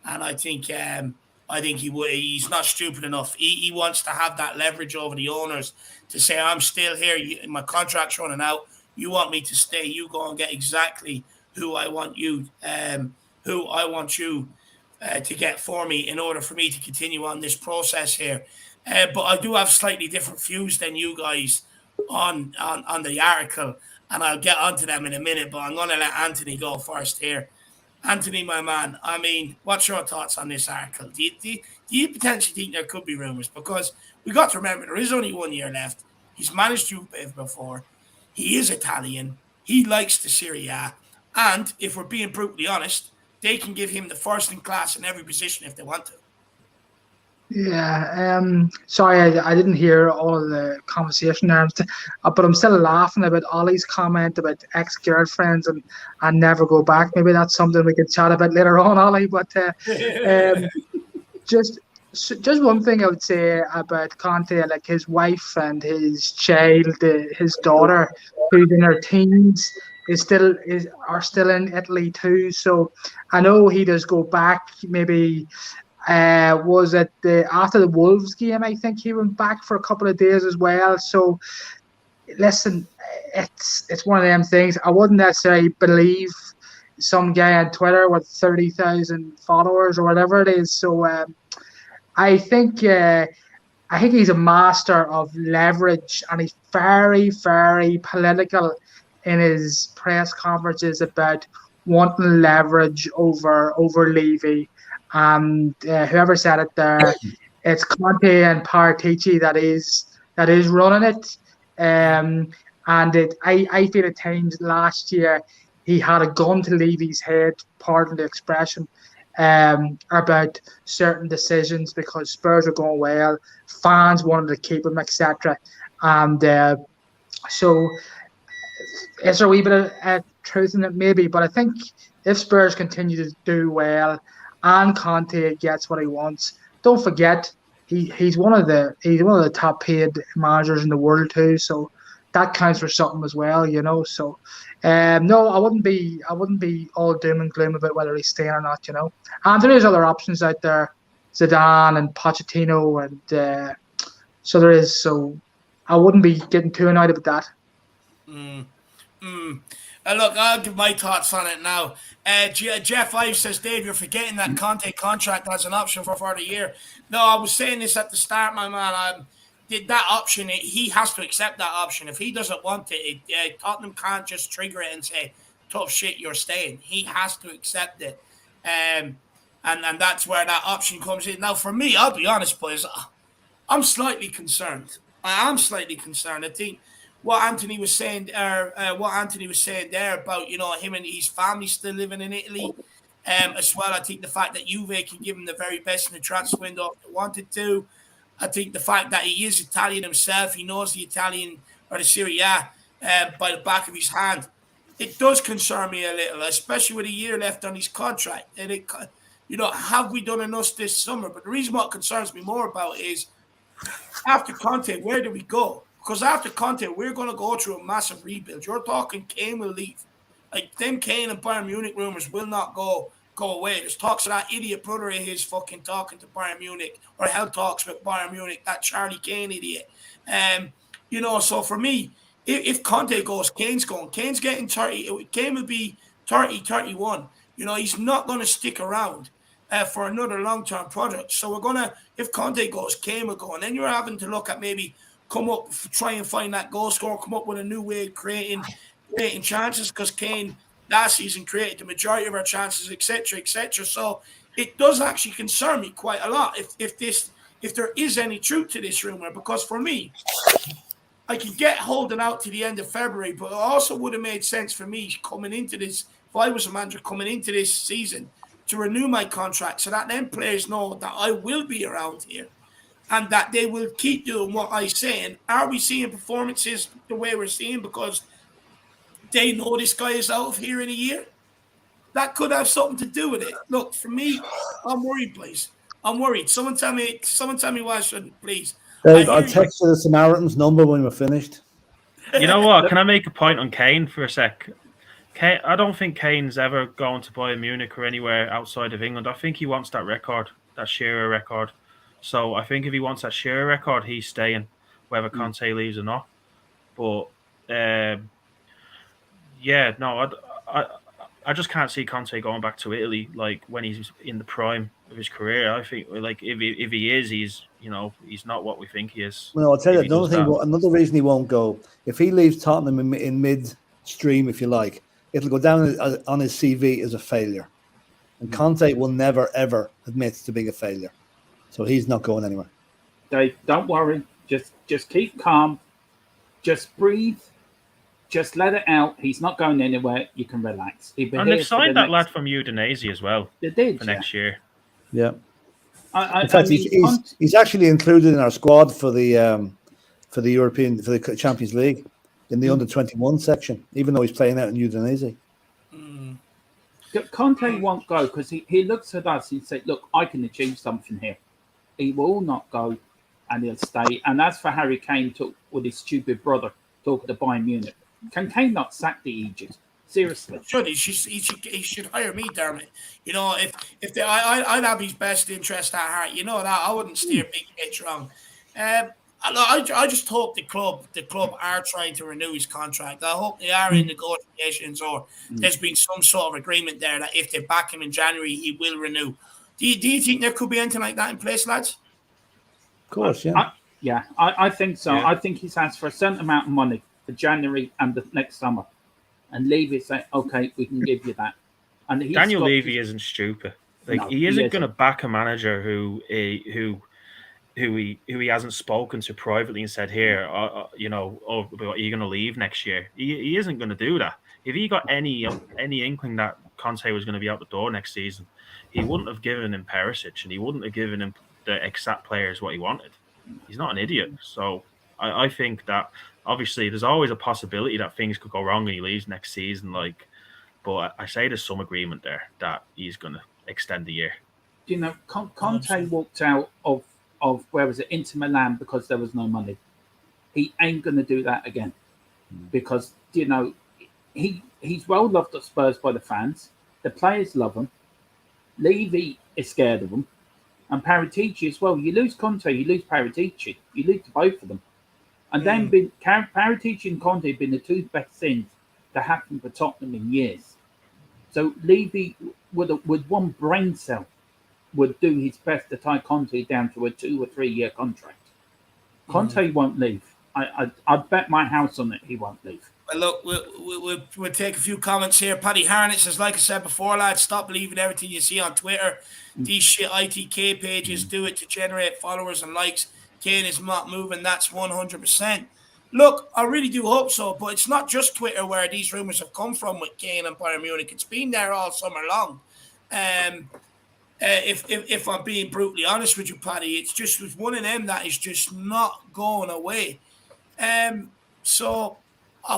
[SPEAKER 1] And I think he's not stupid enough. He wants to have that leverage over the owners to say, I'm still here. My contract's running out. You want me to stay? You go and get exactly who I want you to get for me in order for me to continue on this process here. But I do have slightly different views than you guys on the article, and I'll get onto them in a minute. But I'm going to let Anthony go first here. Anthony, my man, I mean, what's your thoughts on this article? Do you potentially think there could be rumours? Because we got to remember, there is only 1 year left. He's managed Juve before. He is Italian. He likes the Serie A. And if we're being brutally honest, they can give him the first in class in every position if they want to.
[SPEAKER 5] Yeah, sorry, I didn't hear all of the conversation there, but I'm still laughing about Ollie's comment about ex-girlfriends and never go back. Maybe that's something we can chat about later on, Ollie. But just one thing I would say about Conte, like his wife and his child, his daughter, who's in her teens, are still in Italy too. So I know he does go back maybe. Was it after the Wolves game? I think he went back for a couple of days as well. So, listen, it's one of them things. I wouldn't necessarily believe some guy on Twitter with 30,000 followers or whatever it is. So, I think he's a master of leverage, and he's very, very political in his press conferences about wanting leverage over Levy. And whoever said it there, it's Conte and Paratici that is running it. I feel at times last year he had a gun to Levy's head, pardon the expression, about certain decisions because Spurs were going well, fans wanted to keep him, etc. And so is there a wee bit of truth in it? Maybe, but I think if Spurs continue to do well and Conte gets what he wants, don't forget he's one of the top paid managers in the world too, so that counts for something as well, you know. So no, I wouldn't be all doom and gloom about whether he's staying or not, you know. And there is other options out there, Zidane and Pochettino, and so there is. So I wouldn't be getting too annoyed about that.
[SPEAKER 1] Look, I'll give my thoughts on it now. Jeff Ives says, Dave, you're forgetting that Conte contract has an option for the year. No, I was saying this at the start, my man. That option, he has to accept that option. If he doesn't want it, Tottenham can't just trigger it and say, tough shit, you're staying. He has to accept it. And that's where that option comes in. Now, for me, I'll be honest, boys, I'm slightly concerned. I am slightly concerned. I think what Anthony was saying there about, you know, him and his family still living in Italy, as well. I think the fact that Juve can give him the very best in the transfer window if they wanted to. I think the fact that he is Italian himself, he knows the Italian or the Serie A by the back of his hand. It does concern me a little, especially with a year left on his contract. And have we done enough this summer? But the reason what concerns me more about is after Conte, where do we go? Because after Conte, we're going to go through a massive rebuild. You're talking Kane will leave. Like, them Kane and Bayern Munich rumors will not go away. There's talks of that idiot brother of his fucking talking to Bayern Munich, or held talks with Bayern Munich, that Charlie Kane idiot. So for me, if Conte goes, Kane's going. Kane's getting 30. Kane will be 30, 31. You know, he's not going to stick around for another long-term project. So if Conte goes, Kane will go. And then you're having to look at maybe try and find that goal scorer, come up with a new way of creating chances, because Kane last season created the majority of our chances, etc., etc. So it does actually concern me quite a lot if there is any truth to this rumor, because for me, I could get holding out to the end of February, but it also would have made sense for me coming into this, if I was a manager coming into this season, to renew my contract so that then players know that I will be around here and that they will keep doing what I say. And are we seeing performances the way we're seeing because they know this guy is out of here in a year? That could have something to do with it. Look, for me, I'm worried, please. I'm worried. Someone tell me why I shouldn't, please.
[SPEAKER 2] Dave, I'll text you the Samaritan's number when we're finished.
[SPEAKER 4] You know what? Can I make a point on Kane for a sec? I don't think Kane's ever going to Bayern Munich or anywhere outside of England. I think he wants that record, that Shearer record. So I think if he wants that Shearer record, he's staying, whether Conte leaves or not. But I just can't see Conte going back to Italy like when he's in the prime of his career. I think like if he is, he's not what we think he is.
[SPEAKER 2] Well, I'll tell you another reason he won't go. If he leaves Tottenham in mid-stream, if you like, it'll go down on his CV as a failure. And Conte will never, ever admit to being a failure. So he's not going anywhere.
[SPEAKER 3] Dave, don't worry. Just keep calm. Just breathe. Just let it out. He's not going anywhere. You can relax.
[SPEAKER 4] And they've signed that lad from Udinese as well.
[SPEAKER 3] They did
[SPEAKER 4] for next year.
[SPEAKER 2] Yeah.
[SPEAKER 3] In
[SPEAKER 2] fact, he's actually included in our squad for the Champions League in the under-21 section, even though he's playing out in Udinese.
[SPEAKER 3] Conte won't go because he looks at us and says, look, I can achieve something here. He will not go and he'll stay. And as for Harry Kane with his stupid brother talking to Bayern Munich, can Kane not sack the Egypt? Seriously.
[SPEAKER 1] He should hire me, Dermot. You know, I'd have his best interest at heart. You know that. I wouldn't steer big Mitch wrong. I just hope the club are trying to renew his contract. I hope they are in negotiations or there's been some sort of agreement there that if they back him in January, he will renew. Do you think there could be anything like that in place, lads?
[SPEAKER 2] Of course, yeah.
[SPEAKER 3] I think so.
[SPEAKER 4] Yeah.
[SPEAKER 3] I think he's asked for a certain amount of money for January and the next summer. And Levy say, okay, we can give you that. And
[SPEAKER 4] Daniel Levy isn't stupid. He isn't going to back a manager who he hasn't spoken to privately and said, here, are you going to leave next year? He isn't going to do that. If he got any inkling that Conte was going to be out the door next season, he wouldn't have given him Perisic and he wouldn't have given him the exact players what he wanted. He's not an idiot. So I think that obviously there's always a possibility that things could go wrong and he leaves next season. But I say there's some agreement there that he's going to extend the year.
[SPEAKER 3] You know, Conte walked out of where was it, Inter Milan because there was no money. He ain't going to do that again because, you know, he's well loved at Spurs by the fans. The players love him. Levy is scared of him. And Paratici as well. You lose Conte, you lose Paratici. You lose to both of them. And then Paratici and Conte have been the two best things to happen for Tottenham in years. So Levy, with one brain cell, would do his best to tie Conte down to a 2 or 3 year contract. Conte won't leave. I'd bet my house on it he won't leave.
[SPEAKER 1] Well, look, we'll take a few comments here. Paddy Harnett says, like I said before, lads, stop believing everything you see on Twitter. These shit ITK pages do it to generate followers and likes. Kane is not moving. That's 100%. Look, I really do hope so, but it's not just Twitter where these rumours have come from with Kane and Bayern Munich. It's been there all summer long. If I'm being brutally honest with you, Paddy, it's just with one of them that is just not going away. So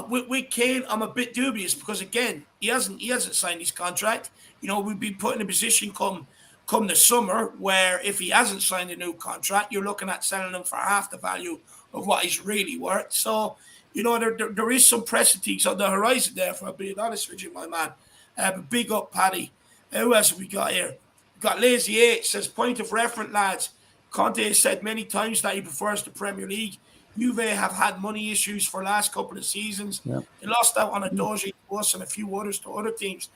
[SPEAKER 1] with Kane, I'm a bit dubious because again, he hasn't signed his contract. You know, we've been put in a position come the summer where if he hasn't signed a new contract, you're looking at selling him for half the value of what he's really worth. So, you know, there is some precipice on the horizon there, if I'm being honest with you, my man. But big up, Paddy. Who else have we got here? We've got Lazy 8 says, point of reference, lads. Conte has said many times that he prefers the Premier League. Juve have had money issues for the last couple of seasons. Yep. They lost out on a Doji to us and a few others to other teams.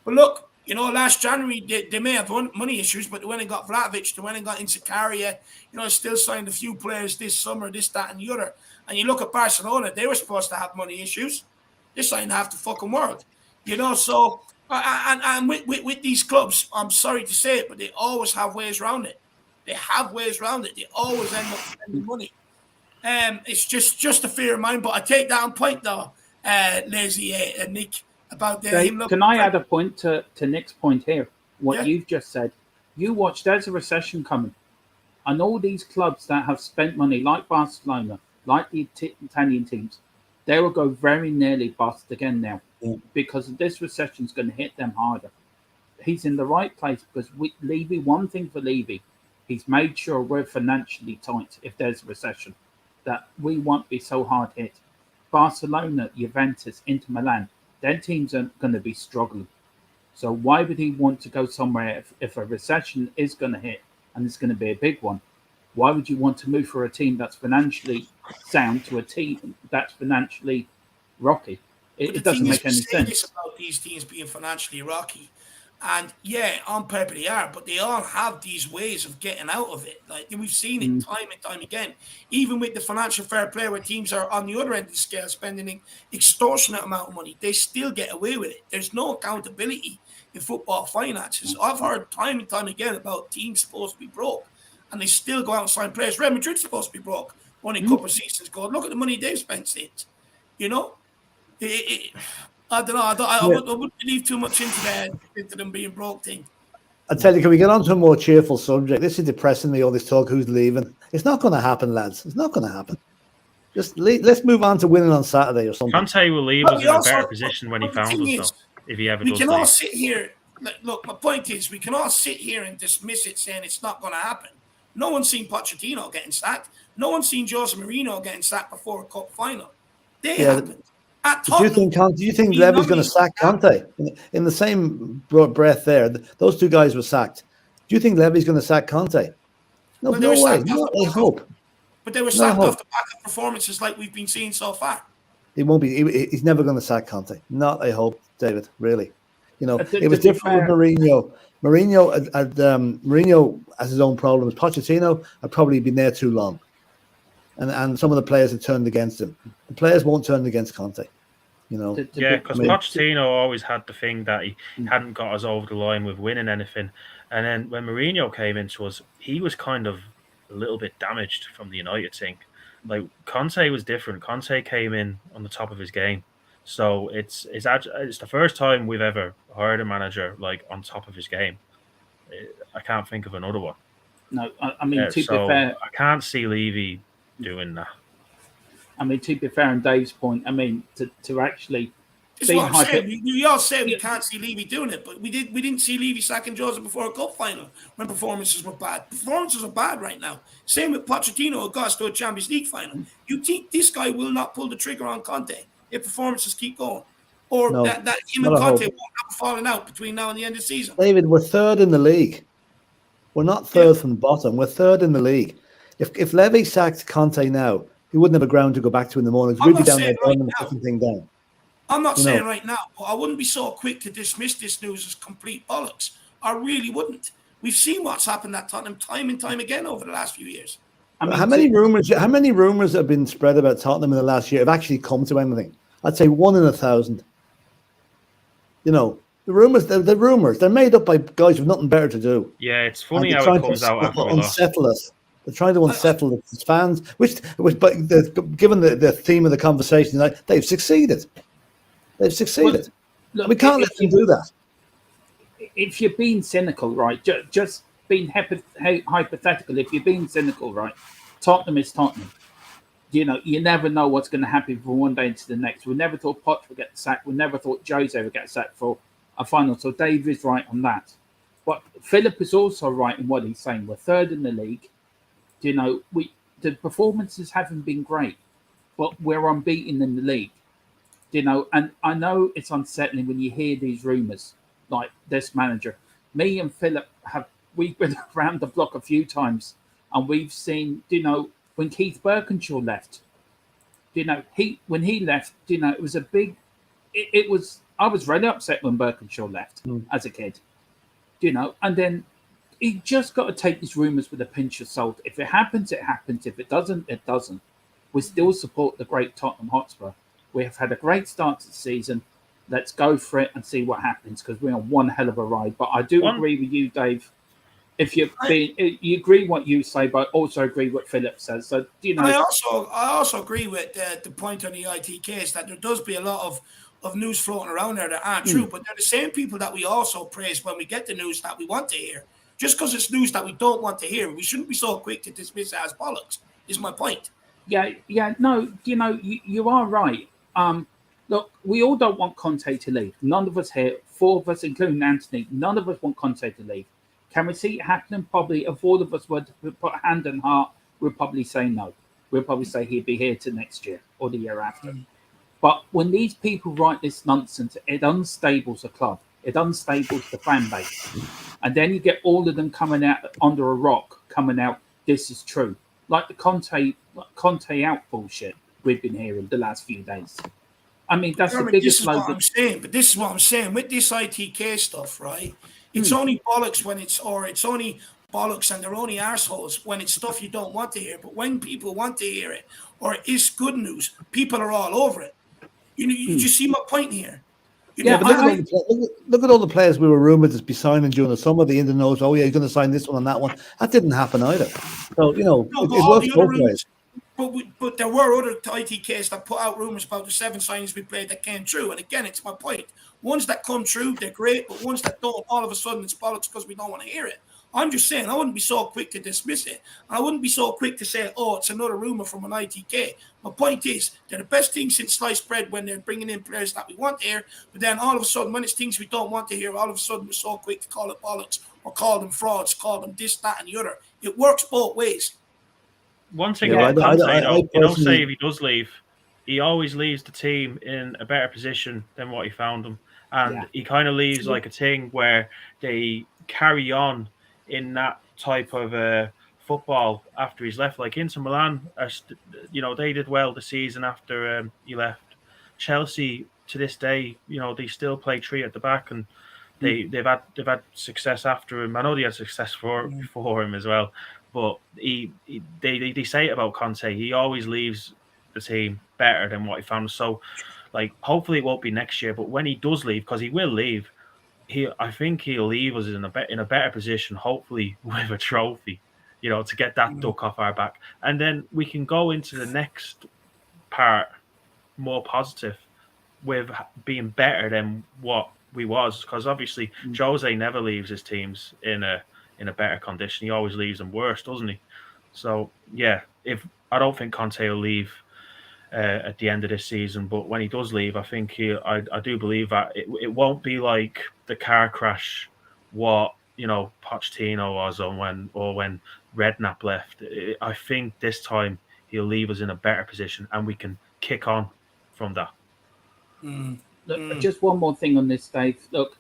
[SPEAKER 1] But look, you know, last January, they may have money issues, but they went and got Vlahovic, they went and got Insakaria, you know, still signed a few players this summer, this, that, and the other. And you look at Barcelona, they were supposed to have money issues. They signed half the fucking world. You know, so, and with these clubs, I'm sorry to say it, but they always have ways around it. They have ways around it. They always end up spending money. It's just a fear of mine, but I take that on point, though, Lazy and Nick. About
[SPEAKER 3] can I add a point to Nick's point here? What you've just said. You watch, there's a recession coming. And all these clubs that have spent money, like Barcelona, like the Italian teams, they will go very nearly bust again now because this recession is going to hit them harder. He's in the right place because Levy, one thing for Levy, he's made sure we're financially tight if there's a recession, that we won't be so hard hit. Barcelona, Juventus, Inter Milan, their teams are going to be struggling. So why would he want to go somewhere if a recession is going to hit and it's going to be a big one? Why would you want to move for a team that's financially sound to a team that's financially rocky? It doesn't make any sense.
[SPEAKER 1] About these teams being financially rocky. And yeah, on paper they are, but they all have these ways of getting out of it. Like we've seen it time and time again. Even with the financial fair play where teams are on the other end of the scale spending an extortionate amount of money, they still get away with it. There's no accountability in football finances. I've heard time and time again about teams supposed to be broke, and they still go out and sign players. Real Madrid's supposed to be broke only a couple of seasons ago. Look at the money they've spent since. You know, I don't know. I wouldn't believe too much into them being broke thing.
[SPEAKER 2] I tell you, can we get on to a more cheerful subject? This is depressing me, all this talk, who's leaving. It's not going to happen, lads. It's not going to happen. Just let's move on to winning on Saturday or something.
[SPEAKER 4] Conte will leave us in a better position when he found us, though, if he ever does.
[SPEAKER 1] We can all sit here. Look, my point is, we can all sit here and dismiss it, saying it's not going to happen. No one's seen Pochettino getting sacked. No one's seen Jose Mourinho getting sacked before a cup final. They happened.
[SPEAKER 2] Do you think Levy's going to sack Conte? In the same breath there, those two guys were sacked. Do you think Levy's going to sack Conte? No, no way. Not a hope.
[SPEAKER 1] But they were sacked off the back of performances like we've been seeing so far.
[SPEAKER 2] He won't be. He's never going to sack Conte. Not a hope, David. Really. You know, it was different with Mourinho. Mourinho has his own problems. Pochettino had probably been there too long, and some of the players had turned against him. The players won't turn against Conte. You know.
[SPEAKER 4] Yeah, because Pochettino always had the thing that he hadn't got us over the line with winning anything, and then when Mourinho came into us, he was kind of a little bit damaged from the United thing. Like Conte was different. Conte came in on the top of his game, so it's the first time we've ever hired a manager like on top of his game. I can't think of another one.
[SPEAKER 3] No, I mean to be fair,
[SPEAKER 4] I can't see Levy doing that.
[SPEAKER 3] I mean, to be fair, on Dave's point, I mean to actually.
[SPEAKER 1] That's what I'm saying. We all say we can't see Levy doing it, but we didn't see Levy sacking Jose before a cup final when performances were bad. Performances are bad right now. Same with Pochettino who got us to a Champions League final. You think this guy will not pull the trigger on Conte if performances keep going? Or that him and Conte won't have fallen out between now and the end of the season?
[SPEAKER 2] David, we're third in the league. We're not third from the bottom. We're third in the league. If Levy sacked Conte now, he wouldn't have a ground to go back to in the morning. We'd be down there burning the fucking thing down.
[SPEAKER 1] I'm not saying right now, but I wouldn't be so quick to dismiss this news as complete bollocks. I really wouldn't. We've seen what's happened at Tottenham time and time again over the last few years.
[SPEAKER 2] I mean, how many rumors have been spread about Tottenham in the last year have actually come to anything? I'd say 1 in 1,000. You know, the rumors, they're made up by guys with nothing better to do.
[SPEAKER 4] Yeah, it's funny how it comes out after
[SPEAKER 2] unsettle us. They're trying to unsettle its fans, but given the theme of the conversation tonight, they've succeeded. They've succeeded. Well, look, we can't let them do that.
[SPEAKER 3] If you're being cynical, right, just being hypothetical, if you're being cynical, right, Tottenham is Tottenham. You know, you never know what's going to happen from one day to the next. We never thought Poch would get sacked. We never thought Jose would get sacked for a final. So Dave is right on that. But Philip is also right in what he's saying. We're third in the league. You know, the performances haven't been great, but we're unbeaten in the league. You know, and I know it's unsettling when you hear these rumours like this manager. Me and Philip we've been around the block a few times, and we've seen, you know, when Keith Birkinshaw left, you know, when he left, you know, it was a big. I was really upset when Birkinshaw left as a kid, you know, and then you just got to take these rumours with a pinch of salt. If it happens, it happens. If it doesn't, it doesn't. We still support the great Tottenham Hotspur. We have had a great start to the season. Let's go for it and see what happens because we're on one hell of a ride. But I do agree with you, Dave. If you agree what you say, but also agree what Philip says. So you know,
[SPEAKER 1] I also agree with the point on the ITK is that there does be a lot of news floating around there that aren't true. But they're the same people that we also praise when we get the news that we want to hear. Just because it's news that we don't want to hear, we shouldn't be so quick to dismiss it as bollocks. Is my point.
[SPEAKER 3] Yeah. No, you know, you are right. Look, we all don't want Conte to leave. None of us here, 4 of us, including Anthony, none of us want Conte to leave. Can we see it happening? Probably. If all of us were to put hand on heart, we'd probably say no. We'll probably say he'd be here till next year or the year after. But when these people write this nonsense, it unstables the club. It unstables the fan base. And then you get all of them coming out under a rock, coming out, this is true. Like the Conte out bullshit we've been hearing the last few days. I mean, that's the biggest load.
[SPEAKER 1] This is what I'm saying. With this ITK stuff, right? It's only bollocks it's only bollocks and they're only arseholes when it's stuff you don't want to hear. But when people want to hear it or it's good news, people are all over it. You know, you see my point here.
[SPEAKER 5] Yeah,
[SPEAKER 2] but look at all the players we were rumoured to be signing during the summer. The Indian knows, oh yeah, he's going to sign this one and that one. That didn't happen either. So
[SPEAKER 1] No, but
[SPEAKER 2] it
[SPEAKER 1] all
[SPEAKER 2] works
[SPEAKER 1] the other
[SPEAKER 2] both ways.
[SPEAKER 1] rumours. But there were other ITKs that put out rumours about the 7 signings we played that came true. And again, it's my point. Ones that come true, they're great, but ones that don't, all of a sudden it's bollocks because we don't want to hear it. I'm just saying, I wouldn't be so quick to dismiss it. I wouldn't be so quick to say, oh, it's another rumour from an ITK. My point is, they're the best thing since sliced bread when they're bringing in players that we want to hear. But then all of a sudden, when it's things we don't want to hear, all of a sudden we're so quick to call it bollocks or call them frauds, call them this, that, and the other. It works both ways.
[SPEAKER 4] One thing
[SPEAKER 2] Yeah,
[SPEAKER 4] about Conte, though,
[SPEAKER 2] personally-
[SPEAKER 4] say if he does leave, he always leaves the team in a better position than what he found them. And he kind of leaves like a thing where they carry on in that type of football after he's left. Like Inter Milan, they did well the season after he left. Chelsea, to this day, they still play 3 at the back, and they've had success after him. I know they had success before him as well. But they say it about Conte. He always leaves the team better than what he found. So, like, hopefully it won't be next year. But when he does leave, because he will leave, I think he'll leave us in a better position. Hopefully with a trophy, to get that duck off our back, and then we can go into the next part more positive with being better than what we was. Because obviously Jose never leaves his teams in a better condition. He always leaves them worse, doesn't he? So yeah, I don't think Conte will leave at the end of this season, but when he does leave, I think I do believe that it won't be like the car crash what Pochettino was on when Redknapp left. I think this time he'll leave us in a better position, and we can kick on from that.
[SPEAKER 3] Look, just one more thing on this, Dave. Look,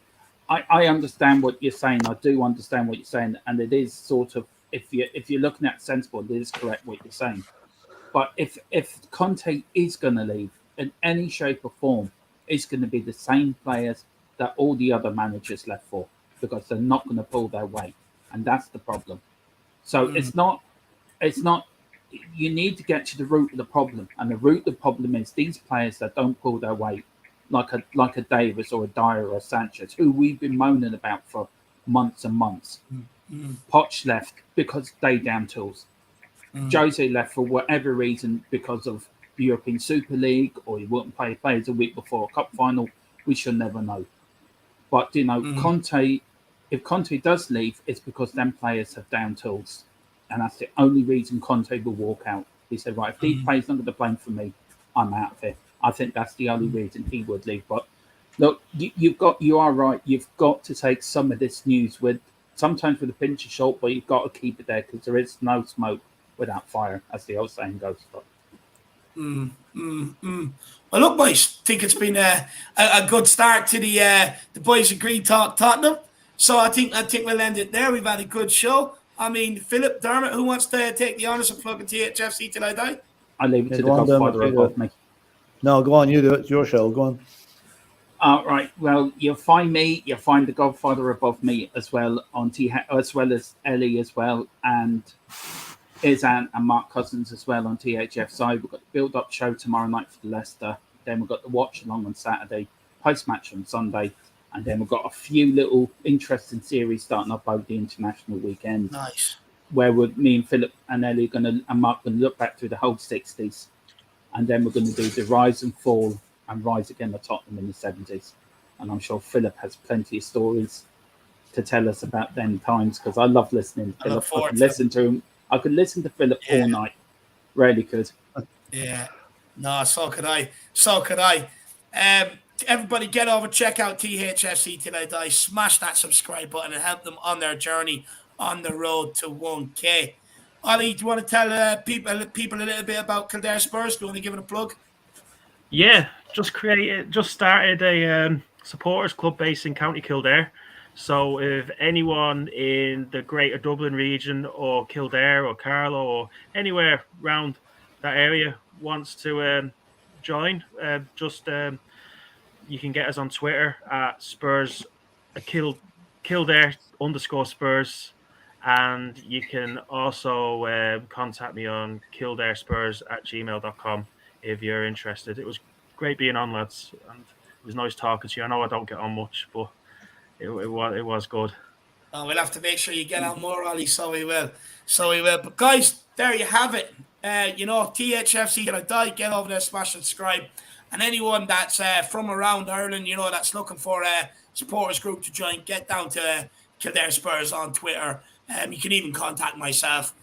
[SPEAKER 3] I understand what you're saying. I do understand what you're saying, and it is sort of, if you're looking at sensible, it is correct what you're saying. But if Conte is going to leave in any shape or form, it's going to be the same players that all the other managers left for, because they're not going to pull their weight, and that's the problem. So it's not. You need to get to the root of the problem, and the root of the problem is these players that don't pull their weight, like a Davis or a Dyer or a Sanchez, who we've been moaning about for months and months. Poch left because they down tools. Jose left for whatever reason, because of the European Super League, or he wouldn't play players a week before a cup final. We shall never know. But Conte, if Conte does leave, it's because them players have down tools, and that's the only reason Conte will walk out. He said, right, if these players not going to play for me, I'm out of here. I think that's the only reason he would leave. But look, you are right. You've got to take some of this news sometimes with a pinch of salt, but you've got to keep it there, because there is no smoke without fire, as the old saying goes.
[SPEAKER 1] Well, look, boys, I think it's been a good start to the Boys Agree Talk Tottenham. So I think we'll end it there. We've had a good show. I mean, Philip, Dermot, who wants to take the honours of plugging THFC till I die?
[SPEAKER 3] I leave it to the Godfather above me.
[SPEAKER 2] No, go on, you do it. It's your show. Go on.
[SPEAKER 3] Right. Well, you'll find me. You'll find the Godfather above me as well as well as Ellie as well, and Izan and Mark Cousins as well on THF side. We've got the build-up show tomorrow night for the Leicester. Then we've got the watch-along on Saturday, post-match on Sunday, and then we've got a few little interesting series starting up over the international weekend.
[SPEAKER 1] Nice.
[SPEAKER 3] Where me and Philip and Ellie and Mark going to look back through the whole 60s, and then we're going to do the rise and fall and rise again of Tottenham in the 70s. And I'm sure Philip has plenty of stories to tell us about them times, because I love listening to Philip. I can listen to him. I could listen to Philip all night. Really could.
[SPEAKER 1] Yeah. No, so could I. Everybody get over, check out THFC Till I Die. Smash that subscribe button and help them on their journey on the road to 1K. Ollie, do you want to tell people a little bit about Kildare Spurs? Do you want to give it a plug?
[SPEAKER 4] Yeah, just started a supporters club based in County Kildare. So if anyone in the Greater Dublin region or Kildare or Carlow or anywhere around that area wants to join, you can get us on Twitter at Spurs Kildare _Spurs, and you can also contact me on kildarespurs@gmail.com if you're interested. It was great being on, lads, and was nice talking to you. I know I don't get on much, but it was good.
[SPEAKER 1] Oh, we'll have to make sure you get on more, Ollie. So we will. But guys, there you have it. THFC gonna die. Get over there, smash and subscribe. And anyone that's from around Ireland, that's looking for a supporters group to join, get down to Kildare Spurs on Twitter. You can even contact myself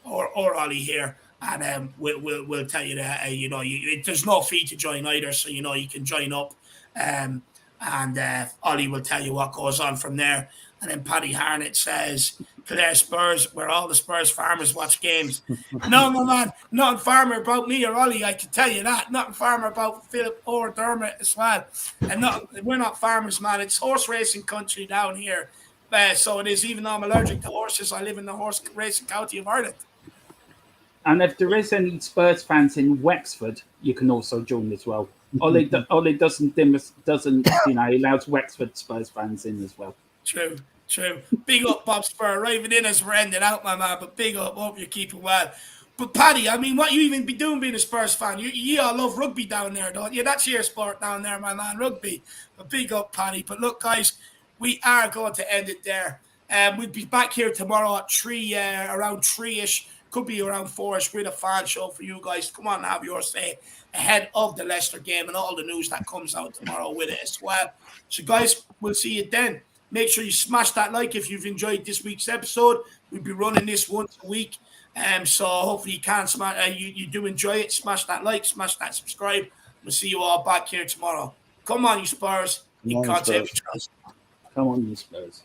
[SPEAKER 1] or Ollie here, and we'll tell you that there's no fee to join either, so you can join up. And Ollie will tell you what goes on from there. And then Paddy Harnett says, Kildare Spurs, where all the Spurs farmers watch games. No, my man, nothing farmer about me or Ollie, I can tell you that. Nothing farmer about Philip or Dermot as well. And we're not farmers, man. It's horse racing country down here. So it is, even though I'm allergic to horses, I live in the horse racing county of Ireland.
[SPEAKER 3] And if there is any Spurs fans in Wexford, you can also join as well. Ollie doesn't he allows Wexford Spurs fans in as well.
[SPEAKER 1] True. Big up, Bob Spur. Arriving in as we're ending out, my man. But big up. Hope you're keeping well. But Paddy, I mean, what you even be doing being a Spurs fan? You all love rugby down there, don't you? That's your sport down there, my man, rugby. But big up, Paddy. But look, guys, we are going to end it there. We'll be back here tomorrow at 3, around 3-ish. Could be around 4-ish with a fan show for you guys. Come on and have your say ahead of the Leicester game and all the news that comes out tomorrow with it as well. So, guys, we'll see you then. Make sure you smash that like if you've enjoyed this week's episode. We'll be running this once a week. So hopefully you can you do enjoy it. Smash that like, smash that subscribe. We'll see you all back here tomorrow. Come on, you Spurs. In Conte we trust.
[SPEAKER 3] Come on, you Spurs.